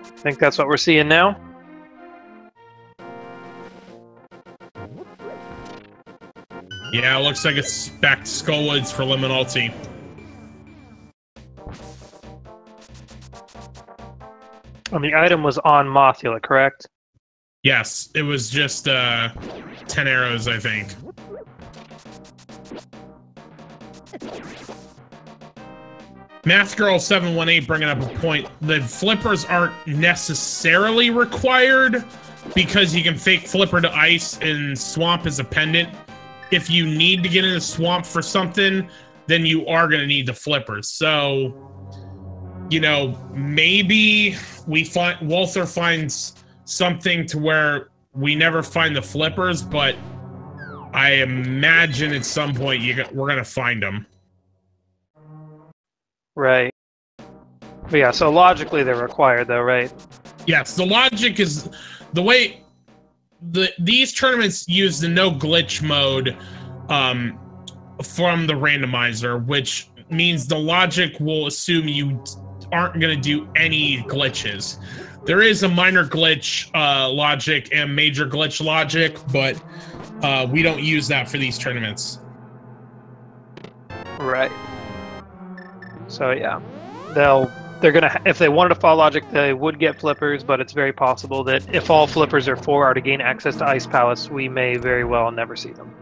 I think that's what we're seeing now. Yeah, it looks like it's back to Skullwoods for Liminality. And the item was on Mothula, correct? Yes, it was just 10 arrows, I think. Math Girl 718 bringing up a point. The flippers aren't necessarily required because you can fake flipper to ice and swamp as a pendant. If you need to get in a swamp for something, then you are going to need the flippers. So, you know, maybe Walther finds something to where we never find the flippers, but I imagine at some point we're going to find them. Right. But yeah, so logically they're required though, right? Yes, the logic is the way these tournaments use the no glitch mode from the randomizer, which means the logic will assume you aren't going to do any glitches. There is a minor glitch logic and major glitch logic, but we don't use that for these tournaments. Right. So yeah, they're gonna, if they wanted to follow logic, they would get flippers, but it's very possible that if all flippers are to gain access to Ice Palace, we may very well never see them.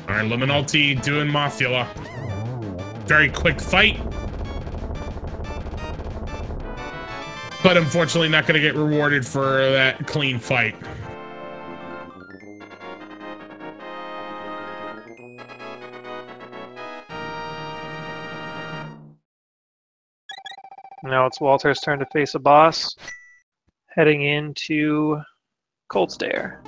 Alright, Liminality doing Mothula. Very quick fight. But unfortunately not going to get rewarded for that clean fight. Now it's Walter's turn to face a boss, heading into Cold Stare.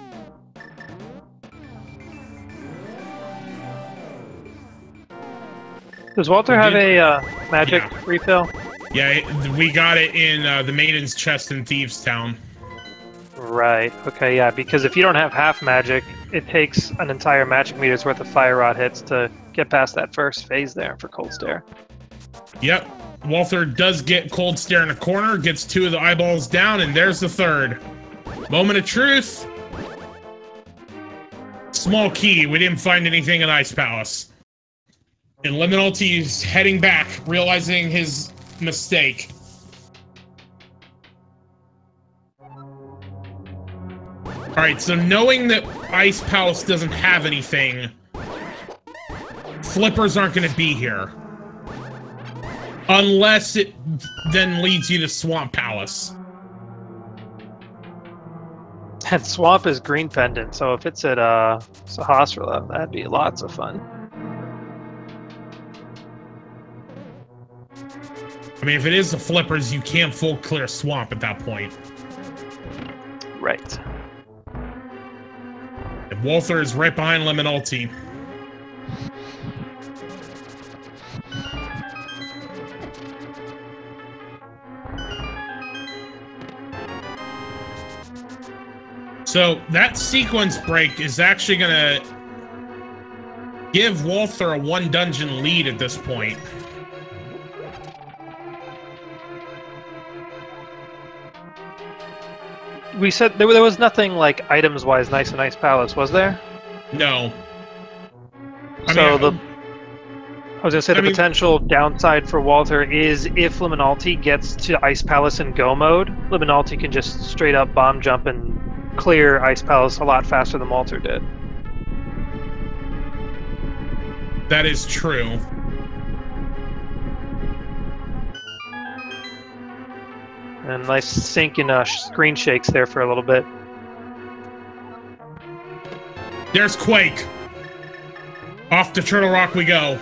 Does Walter have a magic refill? Yeah, we got it in the Maiden's Chest in Thieves Town. Right. Okay, yeah, because if you don't have half magic, it takes an entire magic meter's worth of fire rod hits to get past that first phase there for Cold Stare. Yep. Walther does get Cold Stare in a corner, gets 2 of the eyeballs down, and there's the 3rd. Moment of truth. Small key. We didn't find anything in Ice Palace. And Liminality's heading back, realizing his mistake. Alright, so knowing that Ice Palace doesn't have anything, flippers aren't going to be here. Unless it then leads you to Swamp Palace. And Swamp is green pendant, so if it's at Sahasrara, that'd be lots of fun. I mean, if it is the flippers, you can't full clear Swamp at that point. Right. And Walther is right behind Liminality. So that sequence break is actually gonna give Walther a 1 dungeon lead at this point. We said there was nothing like items-wise nice in Ice Palace, was there? No. I was gonna say the potential downside for Walther is if Liminality gets to Ice Palace in go mode, Liminality can just straight up bomb jump and clear Ice Palace a lot faster than Walther did. That is true. And nice sync and screen shakes there for a little bit. There's Quake. Off to Turtle Rock we go.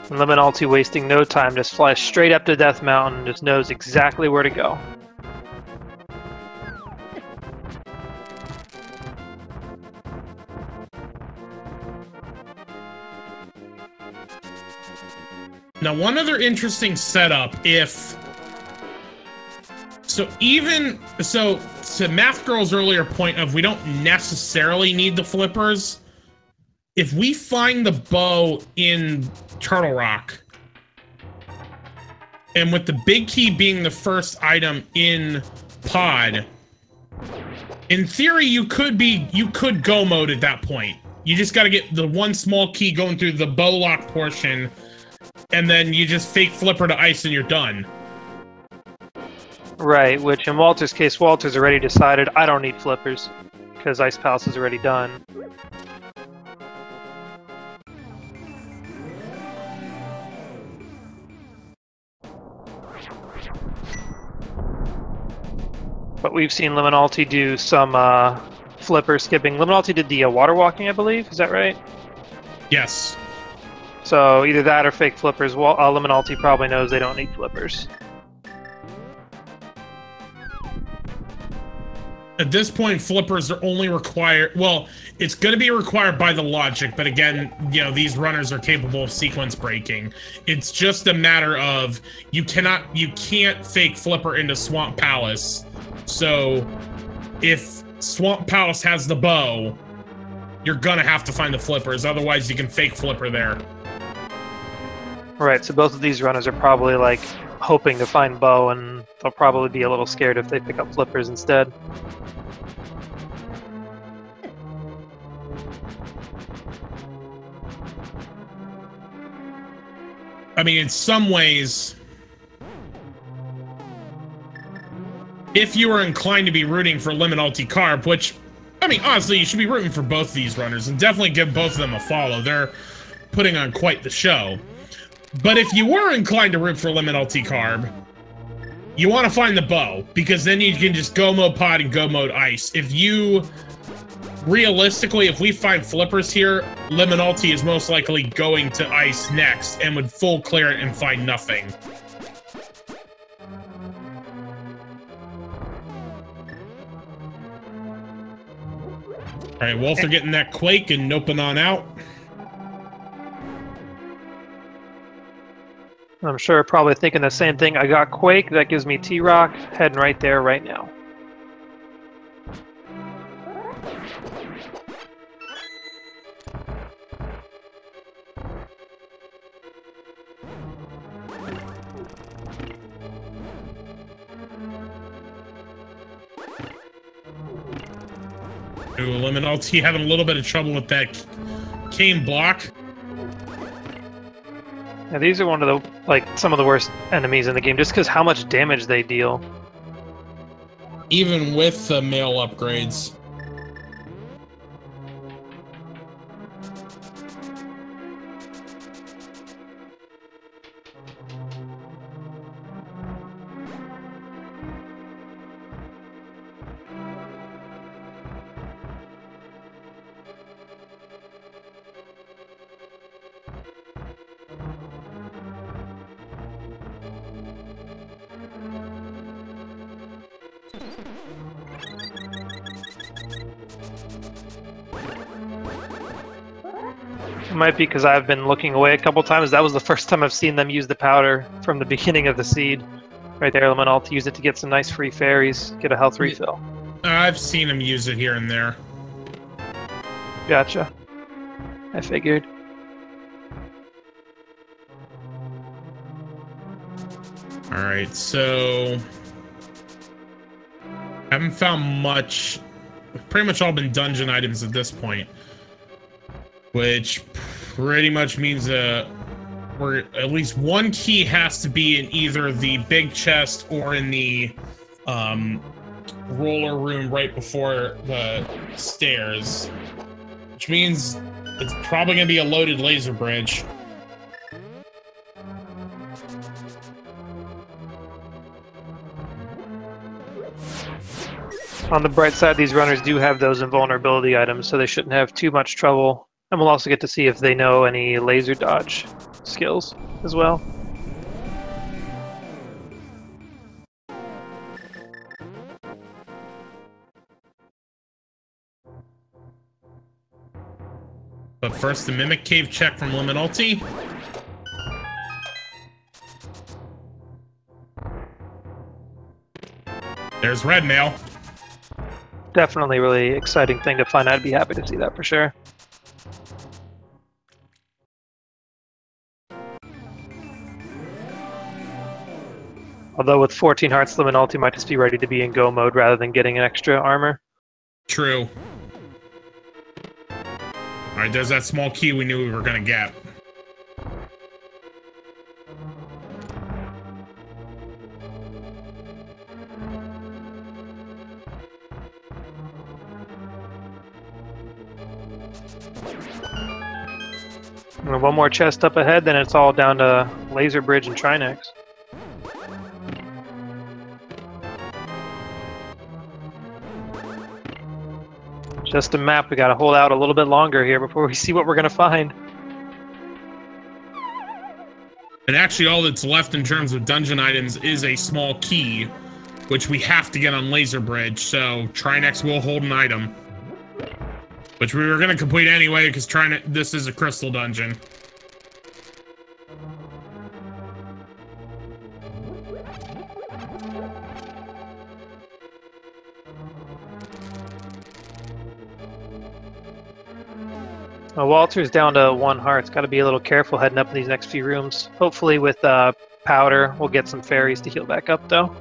Liminality wasting no time, just flies straight up to Death Mountain, just knows exactly where to go. Now, one other interesting setup, to Math Girl's earlier point of we don't necessarily need the flippers, if we find the bow in Turtle Rock, and with the big key being the first item in Pod, in theory you could go mode at that point. You just got to get the 1 small key going through the bow lock portion, and then you just fake flipper to ice and you're done. Right, which in Walter's case, Walter's already decided I don't need flippers because Ice Palace is already done. But we've seen Liminality do some flipper skipping. Liminality did the water walking, I believe. Is that right? Yes. So either that or fake flippers. Liminality probably knows they don't need flippers. At this point, flippers are only required. Well, it's going to be required by the logic, but again, you know, these runners are capable of sequence breaking. It's just a matter of you can't fake flipper into Swamp Palace. So if Swamp Palace has the bow, you're gonna have to find the flippers. Otherwise, you can fake flipper there. Right. So both of these runners are probably like hoping to find bow, and they'll probably be a little scared if they pick up flippers instead. I mean, in some ways, if you were inclined to be rooting for LiminalityCarb, which, I mean, honestly, you should be rooting for both of these runners, and definitely give both of them a follow. They're putting on quite the show. But if you were inclined to root for LiminalityCarb, you want to find the bow, because then you can just go mode pod and go mode ice. Realistically, if we find flippers here, Liminality is most likely going to ice next and would full clear it and find nothing. All right, Walther getting that Quake and noping on out. I'm sure probably thinking the same thing. I got Quake, that gives me T-Rock, heading right there right now. Ooh, LiminalityCarb having a little bit of trouble with that cane block. Yeah, these are one of the, like, some of the worst enemies in the game, just because how much damage they deal. Even with the mail upgrades. It might be because I've been looking away a couple times. That was the first time I've seen them use the powder from the beginning of the seed. Right there, LiminalityCarb use it to get some nice free fairies, get a health refill. I've seen him use it here and there. Gotcha. I figured. Alright, so... haven't found much. Pretty much all been dungeon items at this point. Which pretty much means we're at least one key has to be in either the big chest or in the roller room right before the stairs. Which means it's probably going to be a loaded laser bridge. On the bright side, these runners do have those invulnerability items, so they shouldn't have too much trouble. And we'll also get to see if they know any laser dodge skills as well. But first, the Mimic Cave check from LiminalityCarb. There's red mail. Definitely really exciting thing to find out. I'd be happy to see that for sure. Although with 14 hearts, LiminalityCarb might just be ready to be in go mode rather than getting an extra armor. True. Alright, there's that small key we knew we were gonna get. And one more chest up ahead, then it's all down to Laser Bridge and Trinex. Just a map. We gotta hold out a little bit longer here before we see what we're gonna find. And actually all that's left in terms of dungeon items is a small key, which we have to get on Laser Bridge, so Trinex will hold an item. Which we were gonna complete anyway, because this is a crystal dungeon. Well, Walter's down to 1 heart. It's got to be a little careful heading up in these next few rooms. Hopefully with powder, we'll get some fairies to heal back up, though.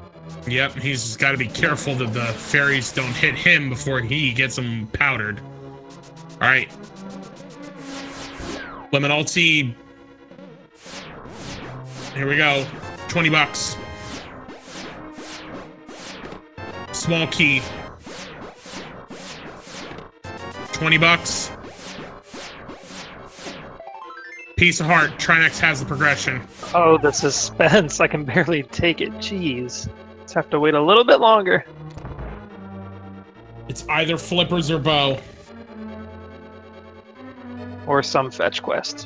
Yep, he's got to be careful that the fairies don't hit him before he gets them powdered. All right. LiminalityCarb. Here we go. 20 bucks. Small key. 20 bucks. Piece of heart. Trinex has the progression. Oh, the suspense. I can barely take it. Jeez. Let's have to wait a little bit longer. It's either flippers or bow. Or some fetch quest.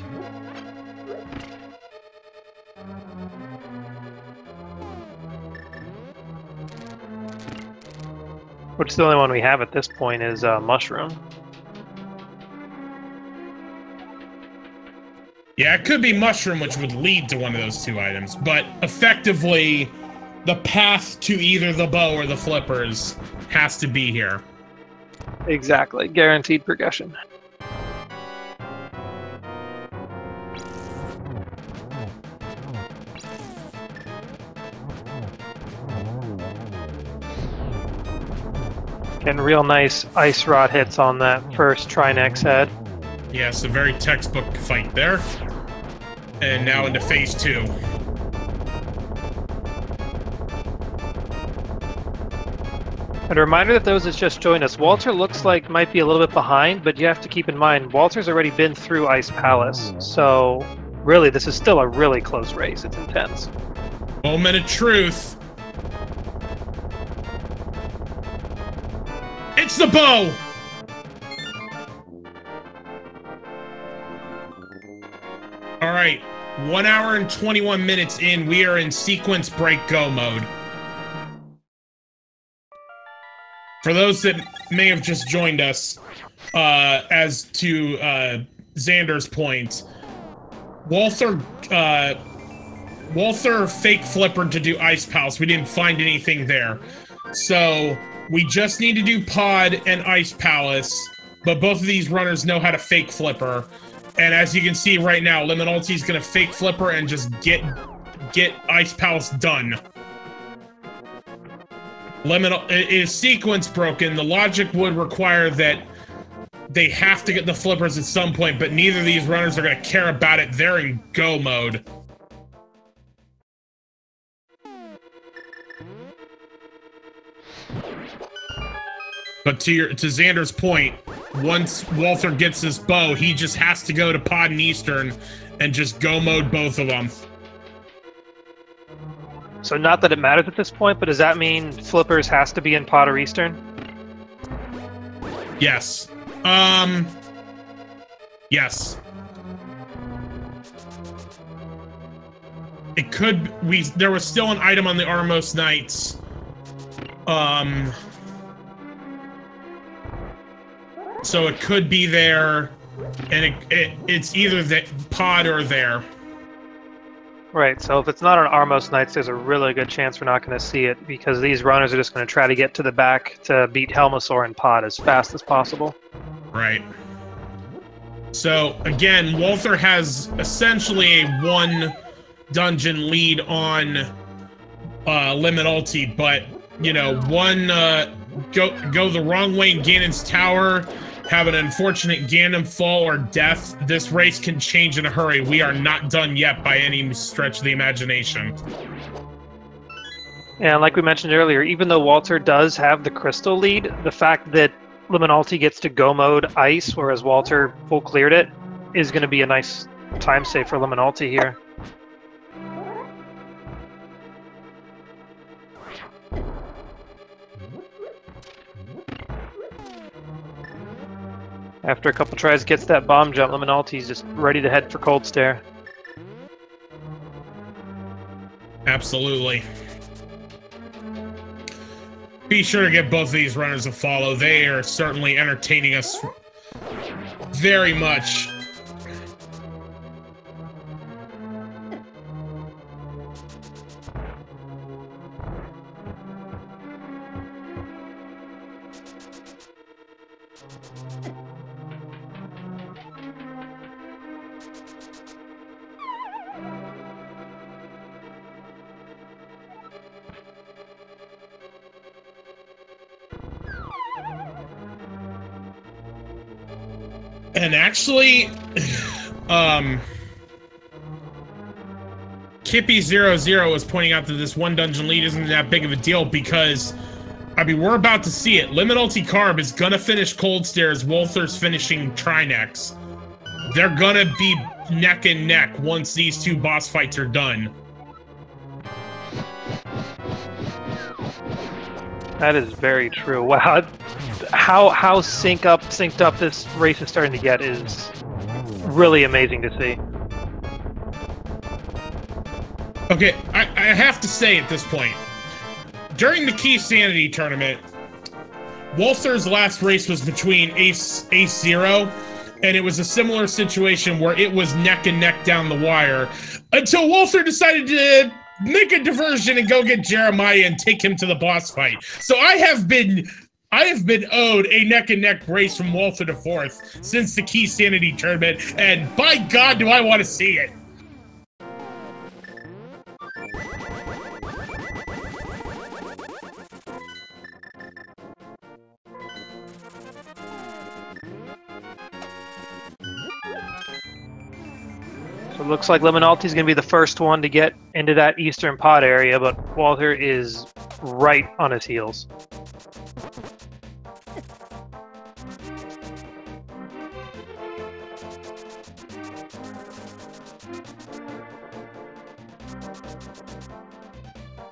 Which the only one we have at this point is Mushroom. Yeah, it could be mushroom, which would lead to one of those two items, but effectively, the path to either the bow or the flippers has to be here. Exactly. Guaranteed progression. Getting real nice ice rod hits on that first Trinex head. Yes, a very textbook fight there. And now into phase 2. And a reminder that those that just joined us, Walter looks like might be a little bit behind, but you have to keep in mind, Walter's already been through Ice Palace, so really this is still a really close race. It's intense. Moment of truth. It's the bow! Alright, 1 hour and 21 minutes in, we are in sequence break go mode. For those that may have just joined us, as to Xander's point, Walther fake flippered to do Ice Palace. We didn't find anything there. So we just need to do Pod and Ice Palace, but both of these runners know how to fake flipper. And as you can see right now, Liminality's gonna fake flipper and just get Ice Palace done. It is sequence broken. The logic would require that they have to get the flippers at some point, but neither of these runners are gonna care about it. They're in go mode. But to Xander's point, once Walther gets this bow, he just has to go to Pod and Eastern and just go mode both of them. So not that it matters at this point, but does that mean flippers has to be in Pod or Eastern? Yes. Yes. It could, there was still an item on the Armos Knights. So it could be there, and it's either the Pod or there. Right, so if it's not on Armos Knights, there's a really good chance we're not going to see it, because these runners are just going to try to get to the back to beat Helmosaur and Pod as fast as possible. Right. So, again, Walther has essentially a 1 dungeon lead on Liminality, but, you know, go the wrong way in Ganon's Tower, have an unfortunate Ganon fall or death. This race can change in a hurry. We are not done yet by any stretch of the imagination. And like we mentioned earlier, even though Walter does have the crystal lead, the fact that Liminality gets to go mode ice, whereas Walter full cleared it, is going to be a nice time save for Liminality here. After a couple tries, gets that bomb jump, Liminality's just ready to head for Cold Stare. Absolutely. Be sure to get both of these runners a follow. They are certainly entertaining us very much. And actually, Kippy00 was pointing out that this 1 dungeon lead isn't that big of a deal because, I mean, we're about to see it. LiminalityCarb is gonna finish Cold Stairs, Walther's finishing Trinex. They're gonna be neck and neck once these 2 boss fights are done. That is very true. Wow. How synced up this race is starting to get is really amazing to see. Okay, I have to say at this point, during the Key Sanity tournament, Walther's last race was between Ace Zero and it was a similar situation where it was neck and neck down the wire until Walther decided to make a diversion and go get Jeremiah and take him to the boss fight. So I have been owed a neck and neck brace from Walther IV since the Key Sanity tournament, and by God, do I want to see it. So it looks like Liminality's going to be the first one to get into that eastern pod area, but Walther is right on his heels.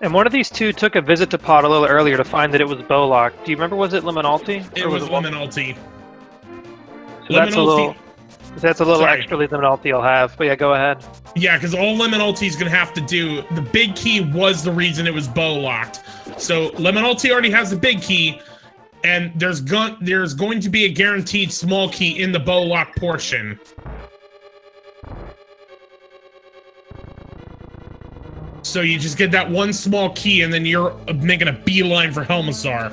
And one of these two took a visit to pod a little earlier to find that it was bow locked. Do you remember, was it Liminality? It was Liminality. So that's a little extra Liminality I'll have, but yeah, go ahead. Yeah, because all Liminalty's gonna have to do, the big key was the reason it was bow locked. So Liminality already has the big key, and there's going to be a guaranteed small key in the bow lock portion. So you just get that one small key, and then you're making a beeline for Helmazar.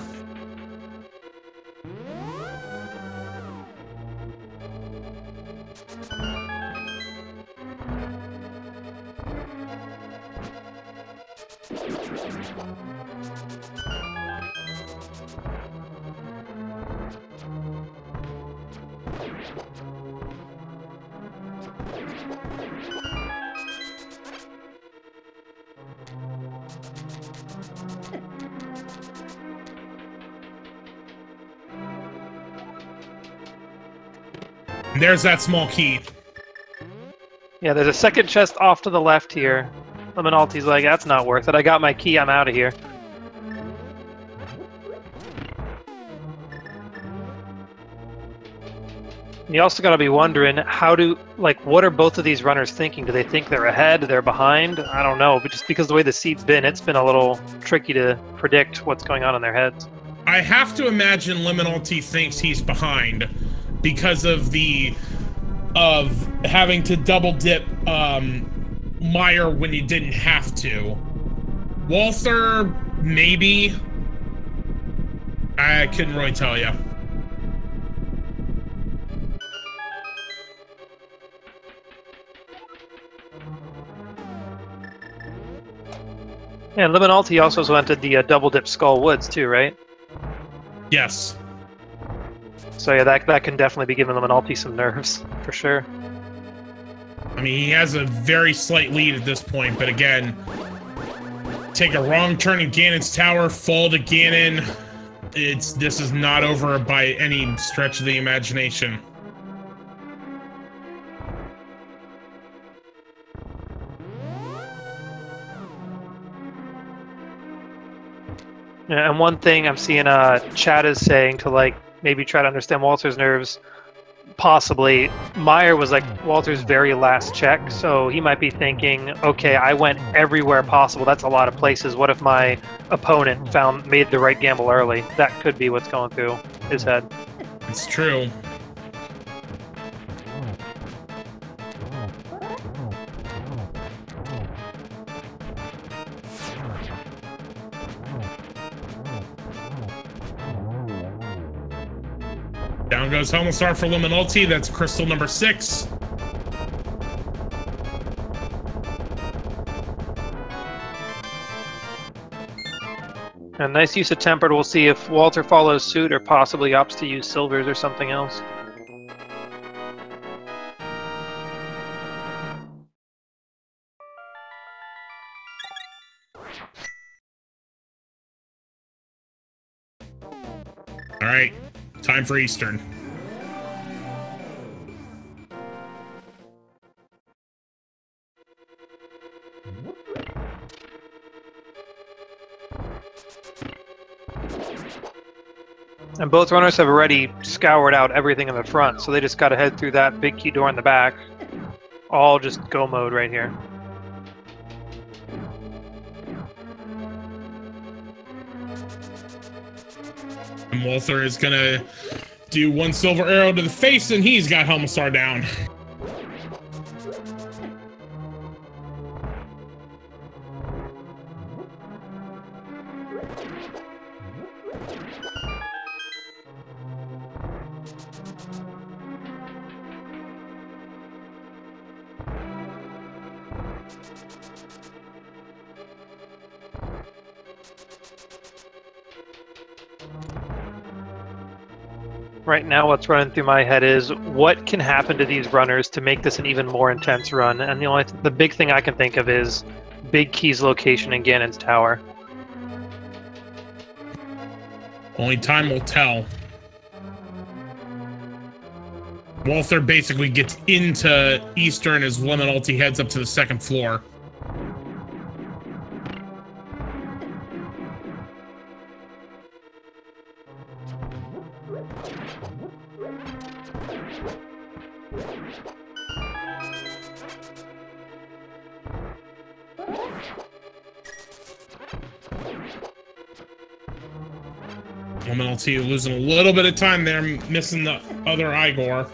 There's that small key. Yeah, there's a second chest off to the left here. Liminality's like, that's not worth it. I got my key, I'm out of here. And you also gotta be wondering, what are both of these runners thinking? Do they think they're ahead, they're behind? I don't know, but just because the way the seed's been, it's been a little tricky to predict what's going on in their heads. I have to imagine Liminality thinks he's behind because of having to double dip Meyer when you didn't have to. Walther, maybe. I couldn't really tell you. Yeah, and Liminality also went to the double dip Skull Woods too, right? Yes. So yeah, that can definitely be giving Liminality some nerves, for sure. I mean, he has a very slight lead at this point, but again, take a wrong turn in Ganon's tower, fall to Ganon. This is not over by any stretch of the imagination. Yeah, and one thing I'm seeing chat is saying to maybe try to understand Walter's nerves. Possibly, Meyer was Walter's very last check, so he might be thinking, okay, I went everywhere possible. That's a lot of places. What if my opponent made the right gamble early? That could be what's going through his head. It's true. Down goes Helmstar for Liminality. That's crystal number 6. A nice use of Tempered. We'll see if Walter follows suit or possibly opts to use Silvers or something else. All right. Time for Eastern. And both runners have already scoured out everything in the front, so they just got to head through that big key door in the back. All just go mode right here. And Walther is gonna Do one silver arrow to the face, and he's got Helmastar down. Right now, what's running through my head is what can happen to these runners to make this an even more intense run. And the big thing I can think of is Big Key's location in Ganon's Tower. Only time will tell. Walther basically gets into Eastern as Liminality heads up to the second floor. Liminality losing a little bit of time there, missing the other Igor.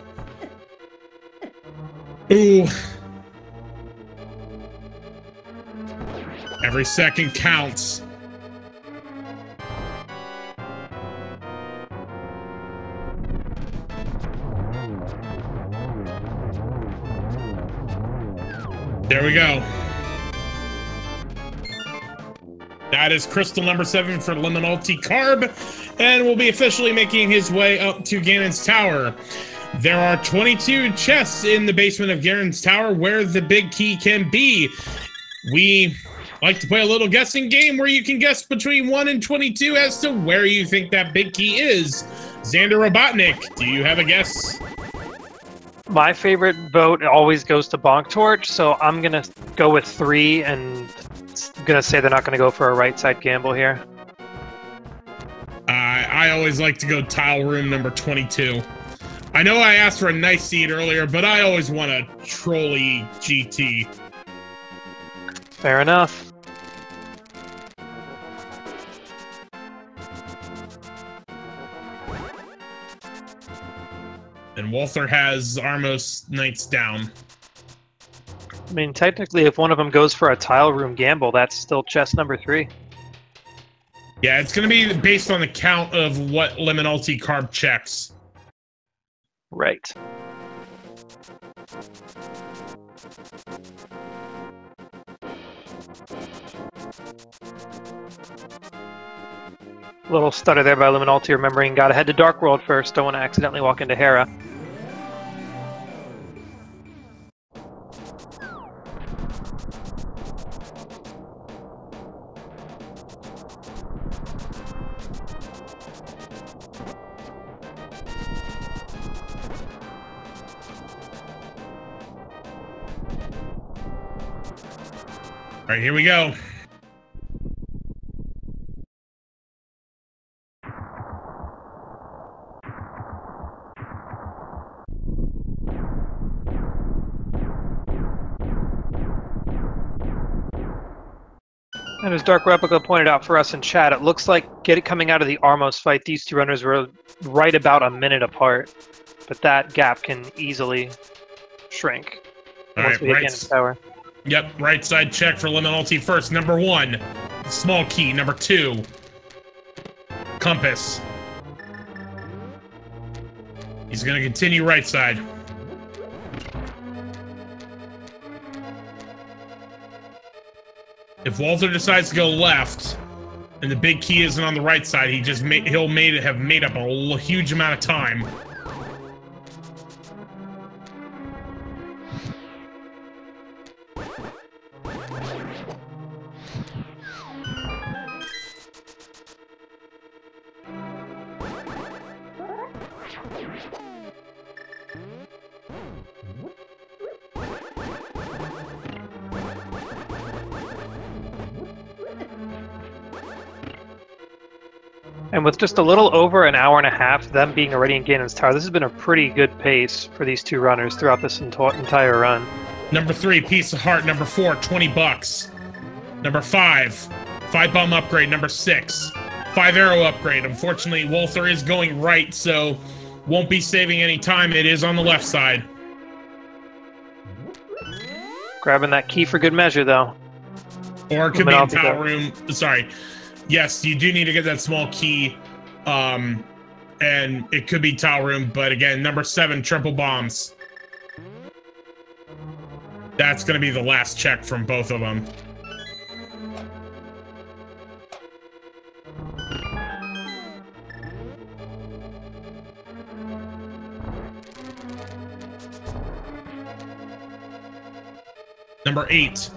Ooh. Every second counts. There we go. That is crystal number 7 for LiminalityCarb, and will be officially making his way up to Ganon's Tower. There are 22 chests in the basement of Ganon's Tower where the big key can be. We like to play a little guessing game where you can guess between 1 and 22 as to where you think that big key is. Xander Robotnik, do you have a guess? My favorite vote always goes to Bonk Torch, so I'm going to go with 3 and going to say they're not going to go for a right side gamble here. I always like to go tile room number 22. I know I asked for a nice seed earlier, but I always want a trolley GT. Fair enough. And Walther has Armos Knights down. I mean, technically, if one of them goes for a tile room gamble, that's still chest number 3. Yeah, it's going to be based on the count of what LiminalityCarb checks. Right. Little stutter there by Liminality, remembering gotta head to Dark World first, don't want to accidentally walk into Hera. All right, here we go. And as Dark Replica pointed out for us in chat, it looks like coming out of the Armos fight, these two runners were right about a minute apart. But that gap can easily shrink once we hit Ganon's Tower. Yep, right side check for Liminality first. Number 1, small key. Number 2, compass. He's going to continue right side. If Walther decides to go left, and the big key isn't on the right side, he'll have made up a huge amount of time. And with just a little over an hour and a half, them being already in Ganon's Tower, this has been a pretty good pace for these two runners throughout this entire run. Number 3, Piece of Heart. Number 4, 20 bucks. Number 5, 5 bomb upgrade. Number 6, 5 arrow upgrade. Unfortunately, Walther is going right, so Won't be saving any time. It is on the left side. Grabbing that key for good measure, though. Or it could be in towel room. Sorry. Yes, you do need to get that small key. And it could be towel room, but again, number 7, triple bombs. That's going to be the last check from both of them. Number 8.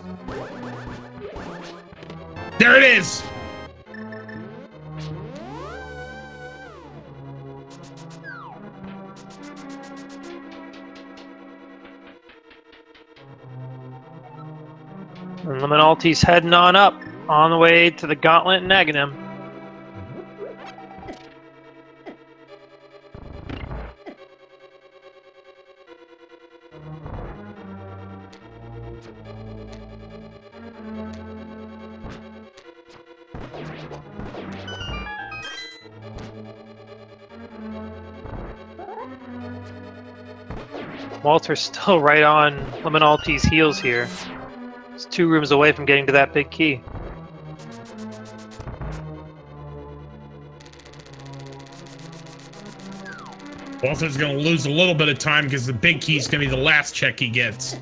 There it is! And Liminality's heading on up, on the way to the Gauntlet and Aghanim. Walter's still right on Liminality's heels here. He's 2 rooms away from getting to that big key. Walter's going to lose a little bit of time because the big key's going to be the last check he gets.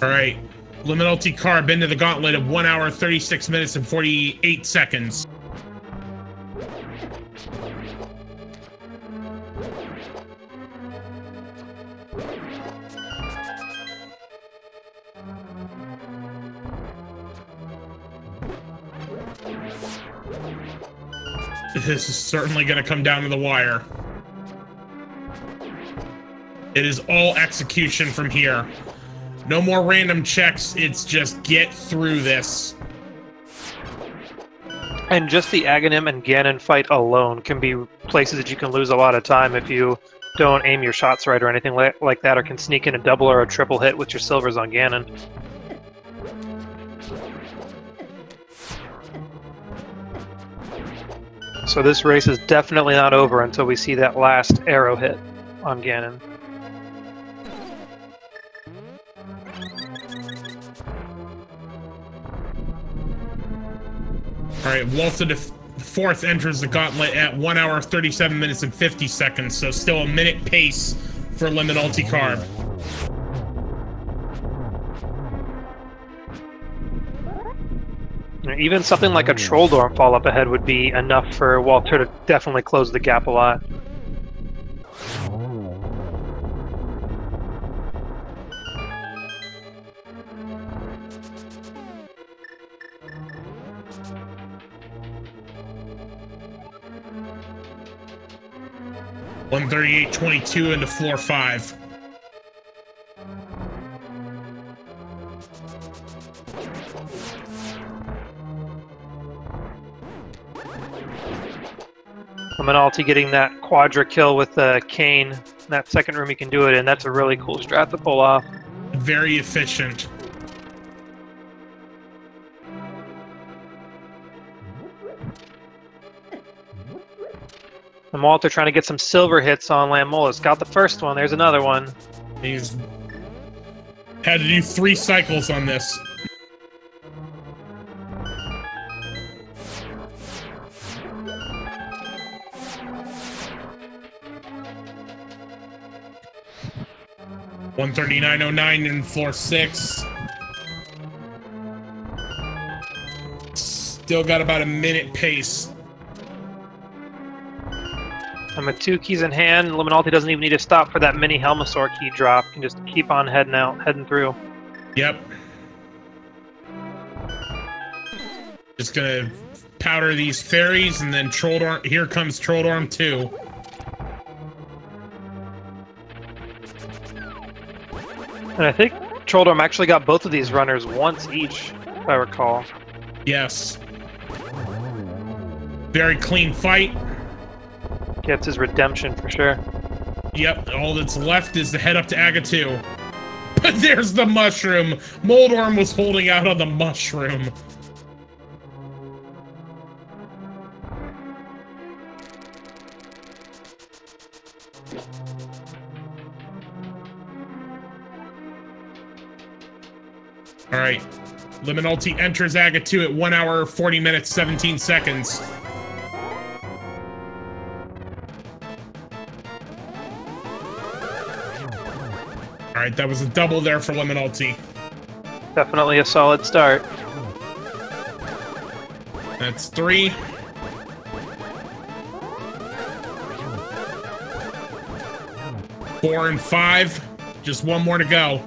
All right. LiminalityCarb into the gauntlet of 1 hour, 36 minutes, and 48 seconds. This is certainly going to come down to the wire. It is all execution from here. No more random checks, it's just get through this. And just the Aghanim and Ganon fight alone can be places that you can lose a lot of time if you don't aim your shots right or anything like that, or can sneak in a double or a triple hit with your silvers on Ganon. So this race is definitely not over until we see that last arrow hit on Ganon. All right, Walter the 4th enters the gauntlet at 1 hour, 37 minutes, and 50 seconds, so still a minute pace for LiminalityCarb. Even something like a Troll Dorm fall up ahead would be enough for Walter to definitely close the gap a lot. $138.22 into floor 5. Liminality getting that quadra kill with the cane. In that second room he can do it in. That's a really cool strat to pull off. Very efficient. And Walter trying to get some silver hits on Lamola's. Got the first one. There's another one. He's had to do 3 cycles on this. $139.09 in floor 6. Still got about a minute pace. And with 2 keys in hand, Liminality doesn't even need to stop for that mini Helmasaur key drop. Can just keep on heading through. Yep. Just gonna powder these fairies, and then Troll Dorm. Here comes Troll Dorm 2. And I think Troll Dorm actually got both of these runners once each, if I recall. Yes. Very clean fight. Gets his redemption for sure. Yep, all that's left is to head up to Aga 2. But there's the mushroom. Moldorm was holding out on the mushroom. All right, Liminality enters Aga 2 at 1 hour, 40 minutes, 17 seconds. All right, that was a double there for Liminality. Definitely a solid start. That's 3. Four and 5. Just one more to go.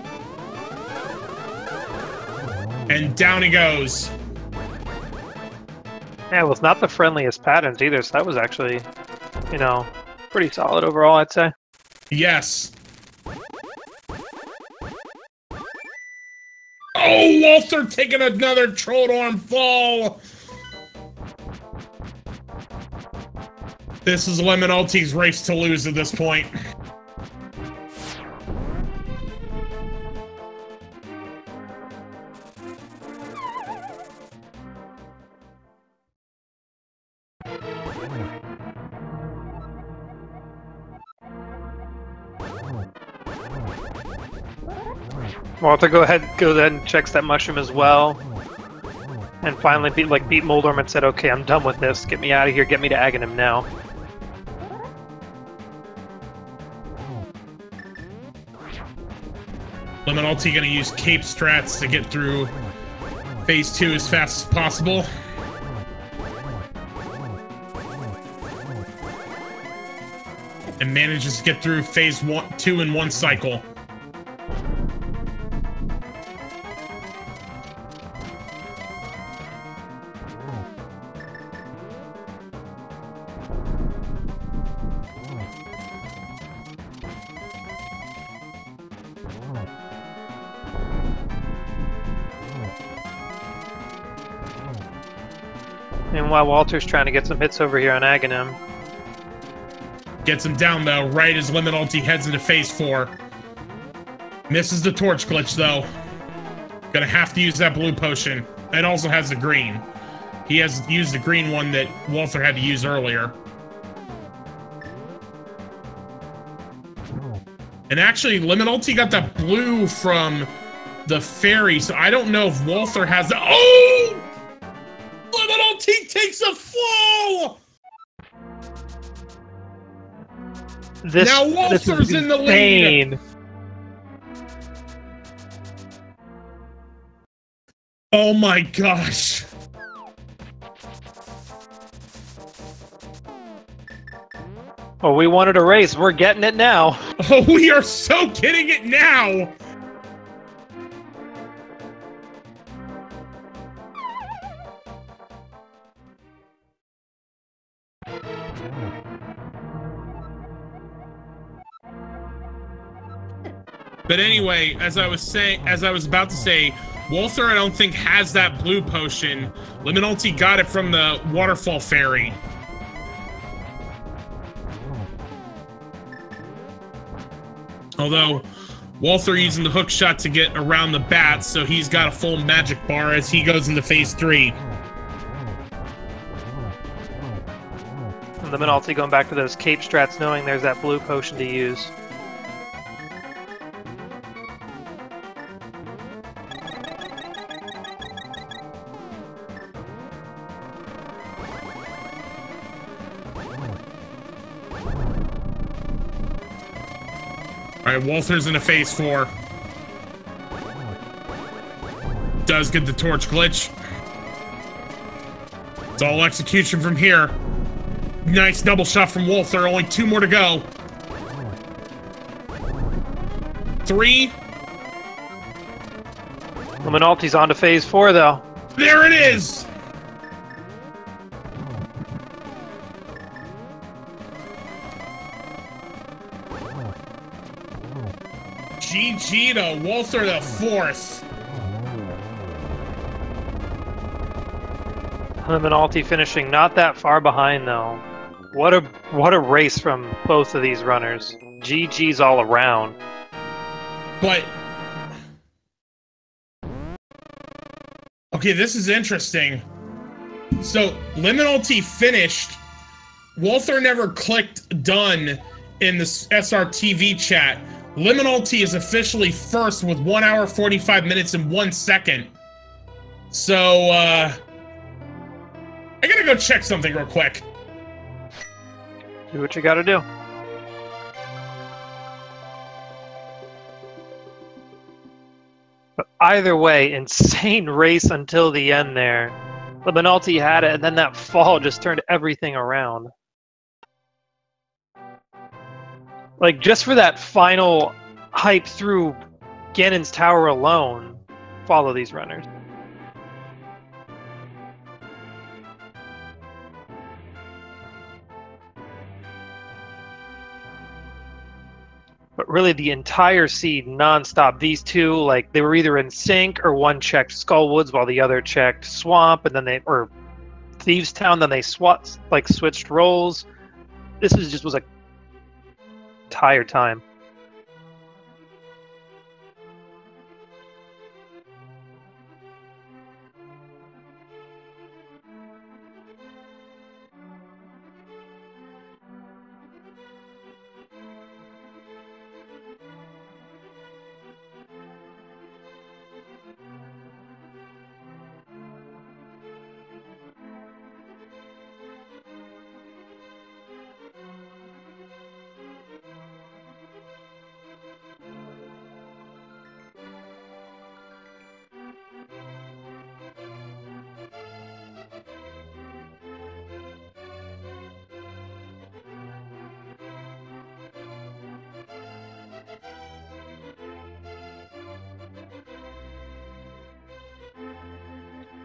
And down he goes. Yeah, it was not the friendliest patterns either, so that was actually, you know, pretty solid overall, I'd say. Yes. Oh, Walther taking another Trollorm fall. This is Liminalty's race to lose at this point. Walther, go ahead and checks that mushroom as well. And finally beat Moldorm and said, okay, I'm done with this. Get me out of here. Get me to Aghanim now. Liminalty gonna use Cape Strats to get through Phase 2 as fast as possible. And manages to get through Phase 2 in one cycle. And while Walter's trying to get some hits over here on Aghanim. Gets him down, though, right as Liminalty heads into Phase 4. Misses the torch glitch, though. Gonna have to use that blue potion. It also has the green. He has used the green one that Walther had to use earlier. And actually, Liminalty got that blue from the fairy, so I don't know if Walther has the... Oh! Liminalty takes a fall! Now Walther's in the lead. Oh my gosh. Oh, we wanted a race. We're getting it now. Oh, we are so getting it now. But anyway, as I was about to say, Walther, I don't think has that blue potion. Liminalty got it from the waterfall fairy. Although, Walther using the hook shot to get around the bats, so he's got a full magic bar as he goes into Phase 3. And Liminalty going back to those cape strats, knowing there's that blue potion to use. Alright, Walther's into Phase 4. Does get the torch glitch. It's all execution from here. Nice double shot from Walther. Only 2 more to go. 3. Liminalty's on to Phase 4, though. There it is! GG to Walther the 4th. Liminalty finishing not that far behind, though. What a race from both of these runners. GG's all around. But okay, this is interesting. So LiminalT finished. Walther never clicked done in the SRTV chat. LiminalT is officially first with 1 hour 45 minutes and 1 second. So I gotta go check something real quick. Do what you gotta do. But either way, insane race until the end there. LiminalT had it, and then that fall just turned everything around. Like, just for that final hype through Ganon's Tower alone, follow these runners. But really, the entire seed, non-stop. These two, like, they were either in sync or one checked Skullwoods while the other checked Swamp, and then or Thieves Town. Then they switched roles. This was a entire time.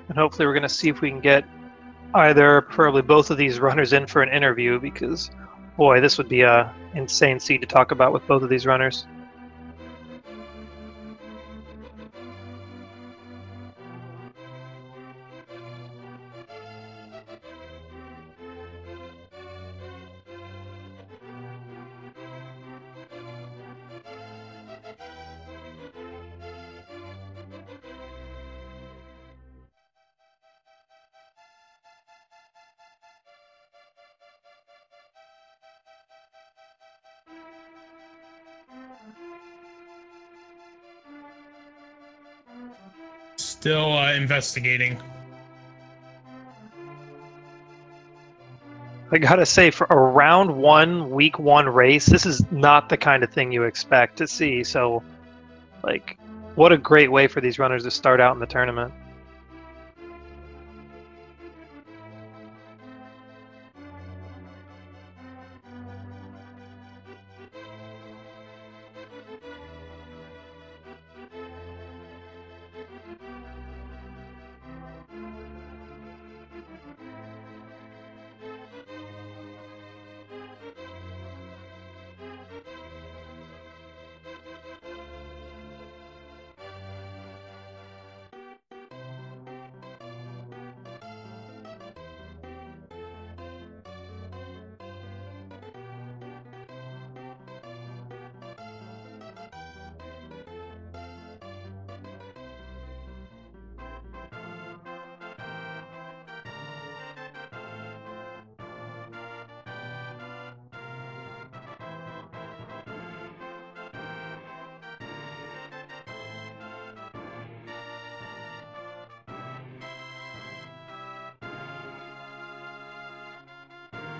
And hopefully we're going to see if we can get either, preferably both of these runners in for an interview, because, boy, this would be a insane seed to talk about with both of these runners. Still investigating. I gotta say, for a round one, week one race, this is not the kind of thing you expect to see. So, like, what a great way for these runners to start out in the tournament.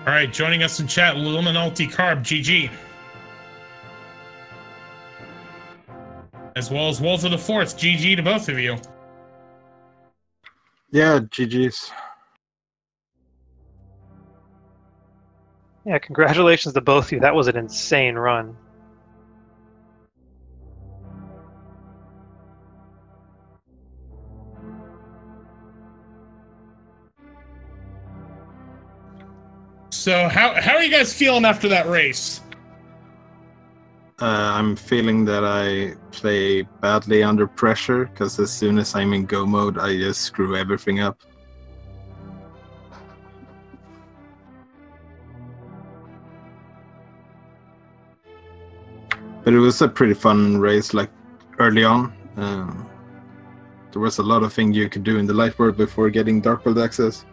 All right, joining us in chat, LiminalityCarb, GG. As well as Walther the Fourth, GG to both of you. Yeah, GG's. Yeah, congratulations to both of you. That was an insane run. So how are you guys feeling after that race? I'm feeling that I play badly under pressure, because as soon as I'm in go mode, I just screw everything up. But it was a pretty fun race, like early on. There was a lot of things you could do in the light world before getting dark world access.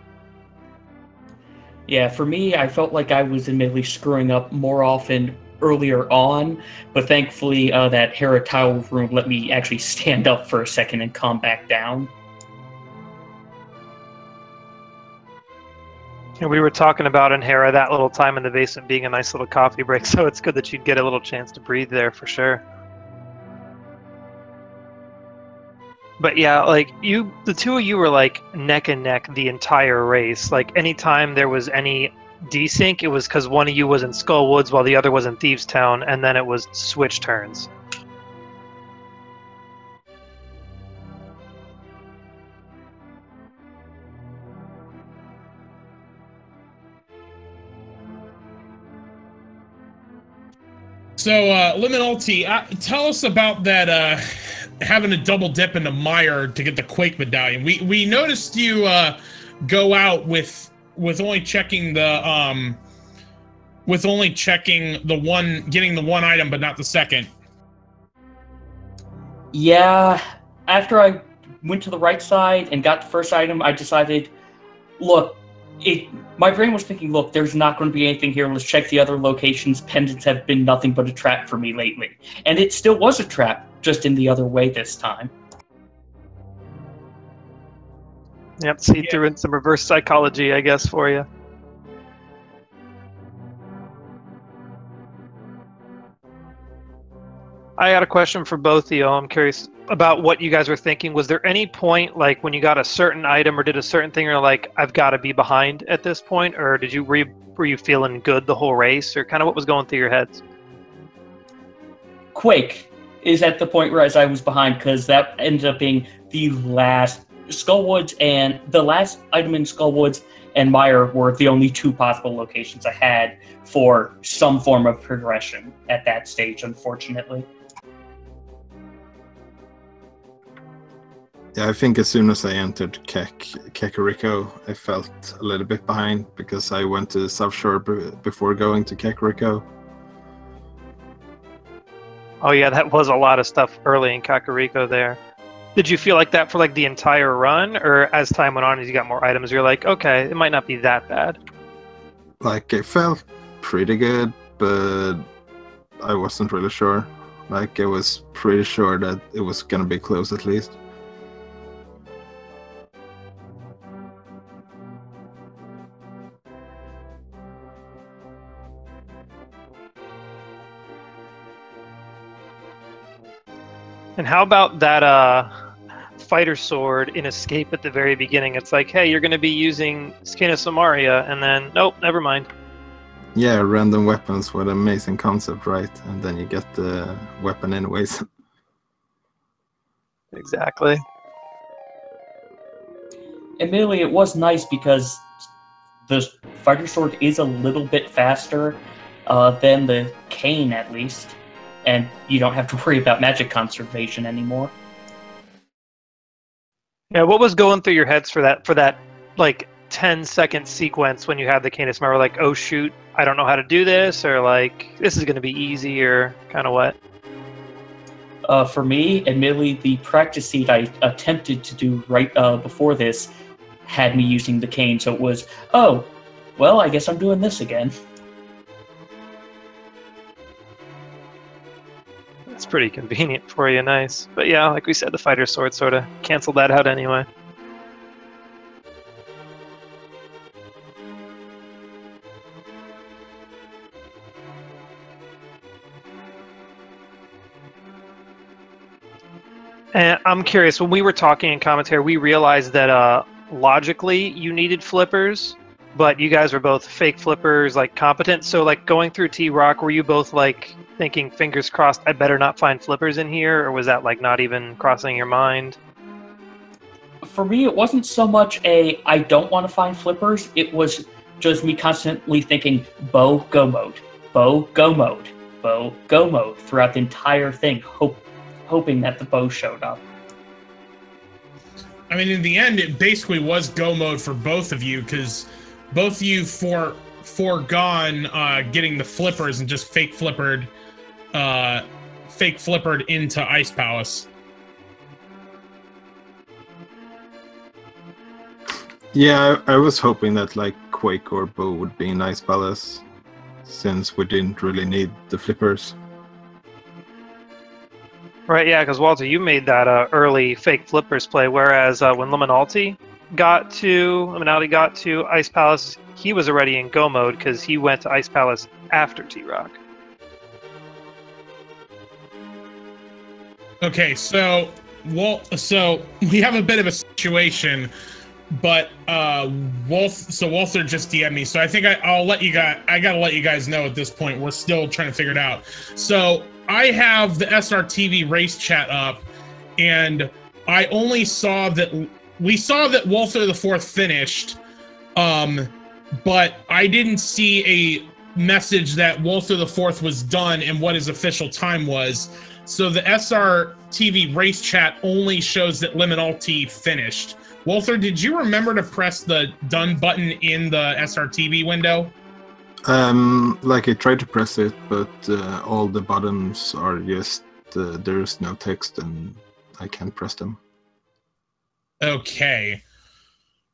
Yeah, for me, I felt like I was admittedly screwing up more often earlier on, but thankfully that Hera tile room let me actually stand up for a second and calm back down. And we were talking about in Hera that little time in the basement being a nice little coffee break, so it's good that you'd get a little chance to breathe there for sure. But yeah, like the two of you were like neck and neck the entire race. Like anytime there was any desync, it was because one of you was in Skull Woods while the other was in Thieves Town, and then it was switch turns. So, Liminality, tell us about that, having a double dip into Mire to get the Quake medallion. We noticed you go out with only checking the getting the one item, but not the second. Yeah, after I went to the right side and got the first item, I decided, look, my brain was thinking, look, there's not going to be anything here. Let's check the other locations. Pendants have been nothing but a trap for me lately. And it still was a trap, just in the other way this time. Yep, see through in some reverse psychology, I guess, for you. I got a question for both of you. I'm curious about what you guys were thinking. Was there any point, like when you got a certain item or did a certain thing, or like, I've got to be behind at this point, or were you feeling good the whole race, or kind of what was going through your heads? Quake is at the point where I was behind, because that ended up being the last Skullwoods, and the last item in Skullwoods and Mire were the only two possible locations I had for some form of progression at that stage, unfortunately. Yeah, I think as soon as I entered Kakariko, I felt a little bit behind because I went to South Shore before going to Kakariko. Oh yeah, that was a lot of stuff early in Kakariko there. Did you feel like that for like the entire run, or as time went on, as you got more items, you're like, okay, it might not be that bad? Like, it felt pretty good, but I wasn't really sure. Like, I was pretty sure that it was gonna be close at least. And how about that fighter sword in Escape at the very beginning? It's like, hey, you're going to be using Skina Samaria, and then, nope, never mind. Yeah, random weapons, what an amazing concept, right? And then you get the weapon anyways. Exactly. Admittedly, it was nice because the fighter sword is a little bit faster than the cane, at least. And you don't have to worry about magic conservation anymore. Yeah, what was going through your heads for that like 10-second sequence when you had the Canis Mara, like, oh shoot, I don't know how to do this, or like, this is going to be easy, or kind of what? For me, admittedly, the practice seat I attempted to do right before this had me using the cane, so it was, oh, well, I guess I'm doing this again. It's pretty convenient for you, nice. But yeah, like we said, the fighter sword sort of canceled that out anyway. And I'm curious, when we were talking in commentary, we realized that logically you needed flippers, but you guys were both fake flippers, like competent. So like going through T-Rock, were you both like thinking, fingers crossed, I better not find flippers in here, or was that like not even crossing your mind? For me, it wasn't so much a I don't want to find flippers, it was just me constantly thinking, bow, go mode, bow, go mode, bow, go mode throughout the entire thing, hoping that the bow showed up. I mean, in the end, it basically was go mode for both of you, because both of you foregone getting the flippers and just fake flippered fake flippered into Ice Palace. Yeah, I was hoping that like Quake or Bow would be in Ice Palace, since we didn't really need the flippers. Right, yeah, because Walter, you made that early fake flippers play, whereas when Liminality got to Ice Palace, he was already in go mode because he went to Ice Palace after T-Rock. Okay, so we have a bit of a situation, but Walther just DM'd me, so I think I'll let you guys. I gotta let you guys know at this point. We're still trying to figure it out. So I have the SRTV race chat up, and I only saw that we saw that Walther the Fourth finished, but I didn't see a message that Walther the Fourth was done and what his official time was. So the SRTV race chat only shows that Liminality finished. Walther, did you remember to press the done button in the SRTV window? Like I tried to press it, but all the buttons are just there's no text and I can't press them. Okay.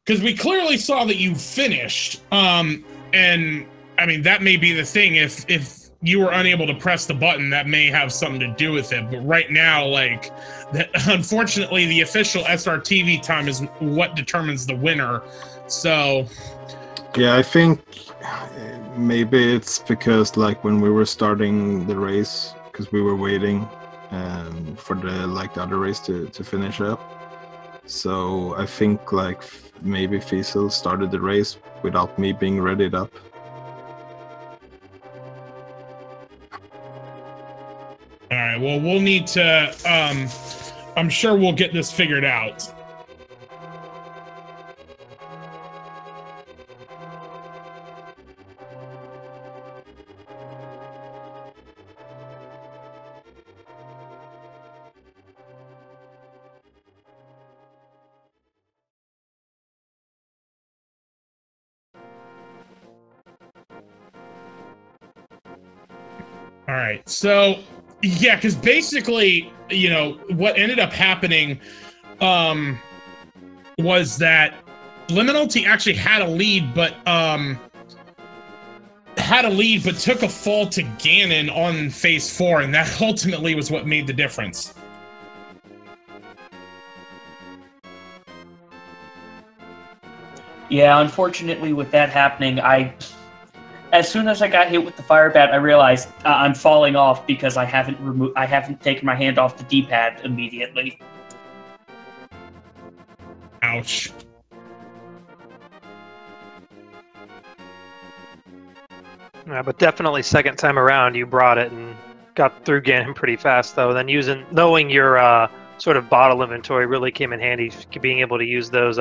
Because we clearly saw that you finished. And I mean, that may be the thing. If you were unable to press the button, that may have something to do with it. But right now, like, unfortunately, the official SRTV time is what determines the winner. So, yeah, I think maybe it's because like when we were starting the race, because we were waiting for the other race to finish up. So I think like maybe Fiesel started the race without me being readied up. All right, well, we'll need to, I'm sure we'll get this figured out. All right, so yeah, because basically, you know, what ended up happening was that Liminality actually had a lead, but took a fall to Ganon on phase 4, and that ultimately was what made the difference. Yeah, unfortunately, with that happening, as soon as I got hit with the fire bat, I realized I'm falling off because I haven't taken my hand off the D-pad immediately. Ouch. Yeah, but definitely second time around, you brought it and got through Ganon pretty fast, though. Then knowing your sort of bottle inventory really came in handy, being able to use those,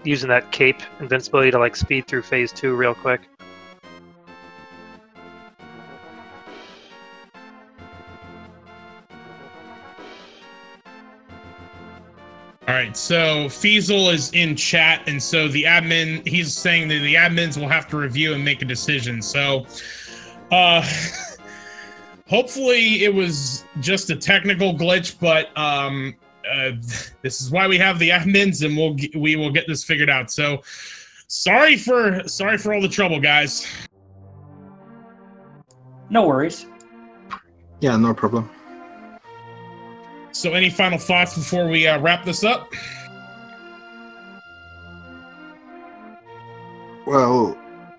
using that cape invincibility to like speed through phase 2 real quick. All right, so Fiesel is in chat, and so the admin, he's saying that the admins will have to review and make a decision. So, hopefully it was just a technical glitch, but this is why we have the admins, and we will get this figured out. So, sorry for all the trouble, guys. No worries. Yeah, no problem. So any final thoughts before we wrap this up? Well,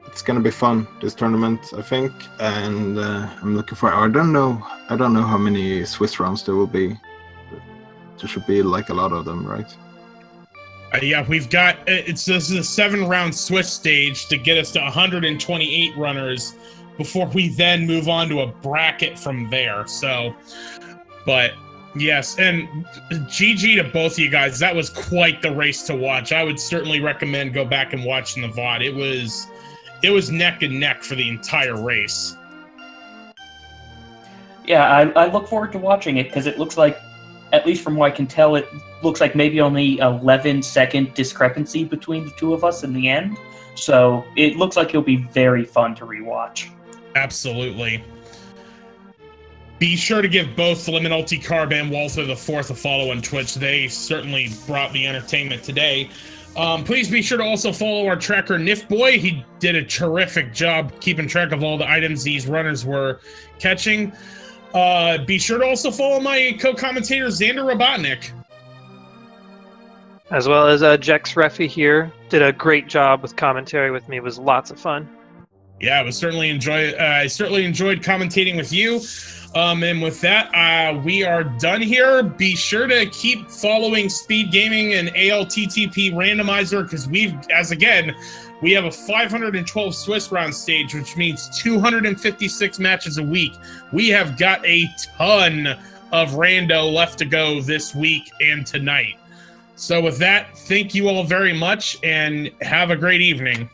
it's gonna be fun, this tournament, I think, and I'm looking for. I don't know how many Swiss rounds there will be. But there should be like a lot of them, right? Yeah, we've got this is a 7-round Swiss stage to get us to 128 runners before we then move on to a bracket from there. So, but. Yes, and GG to both of you guys. That was quite the race to watch. I would certainly recommend go back and watching the VOD. It was neck and neck for the entire race. Yeah, I look forward to watching it because it looks like, at least from what I can tell, it looks like maybe only 11-second discrepancy between the two of us in the end. So it looks like it'll be very fun to rewatch. Absolutely. Be sure to give both LiminalityCarb and Walther the Fourth a follow on Twitch. They certainly brought the entertainment today. Please be sure to also follow our tracker, Nifboy. He did a terrific job keeping track of all the items these runners were catching. Be sure to also follow my co-commentator, Xander Robotnik. As well as Jex Refi here. Did a great job with commentary with me. It was lots of fun. Yeah, I certainly enjoyed commentating with you. And with that, we are done here. Be sure to keep following Speed Gaming and ALTTP Randomizer, because we have a 512 Swiss round stage, which means 256 matches a week. We have got a ton of rando left to go this week and tonight. So with that, thank you all very much and have a great evening.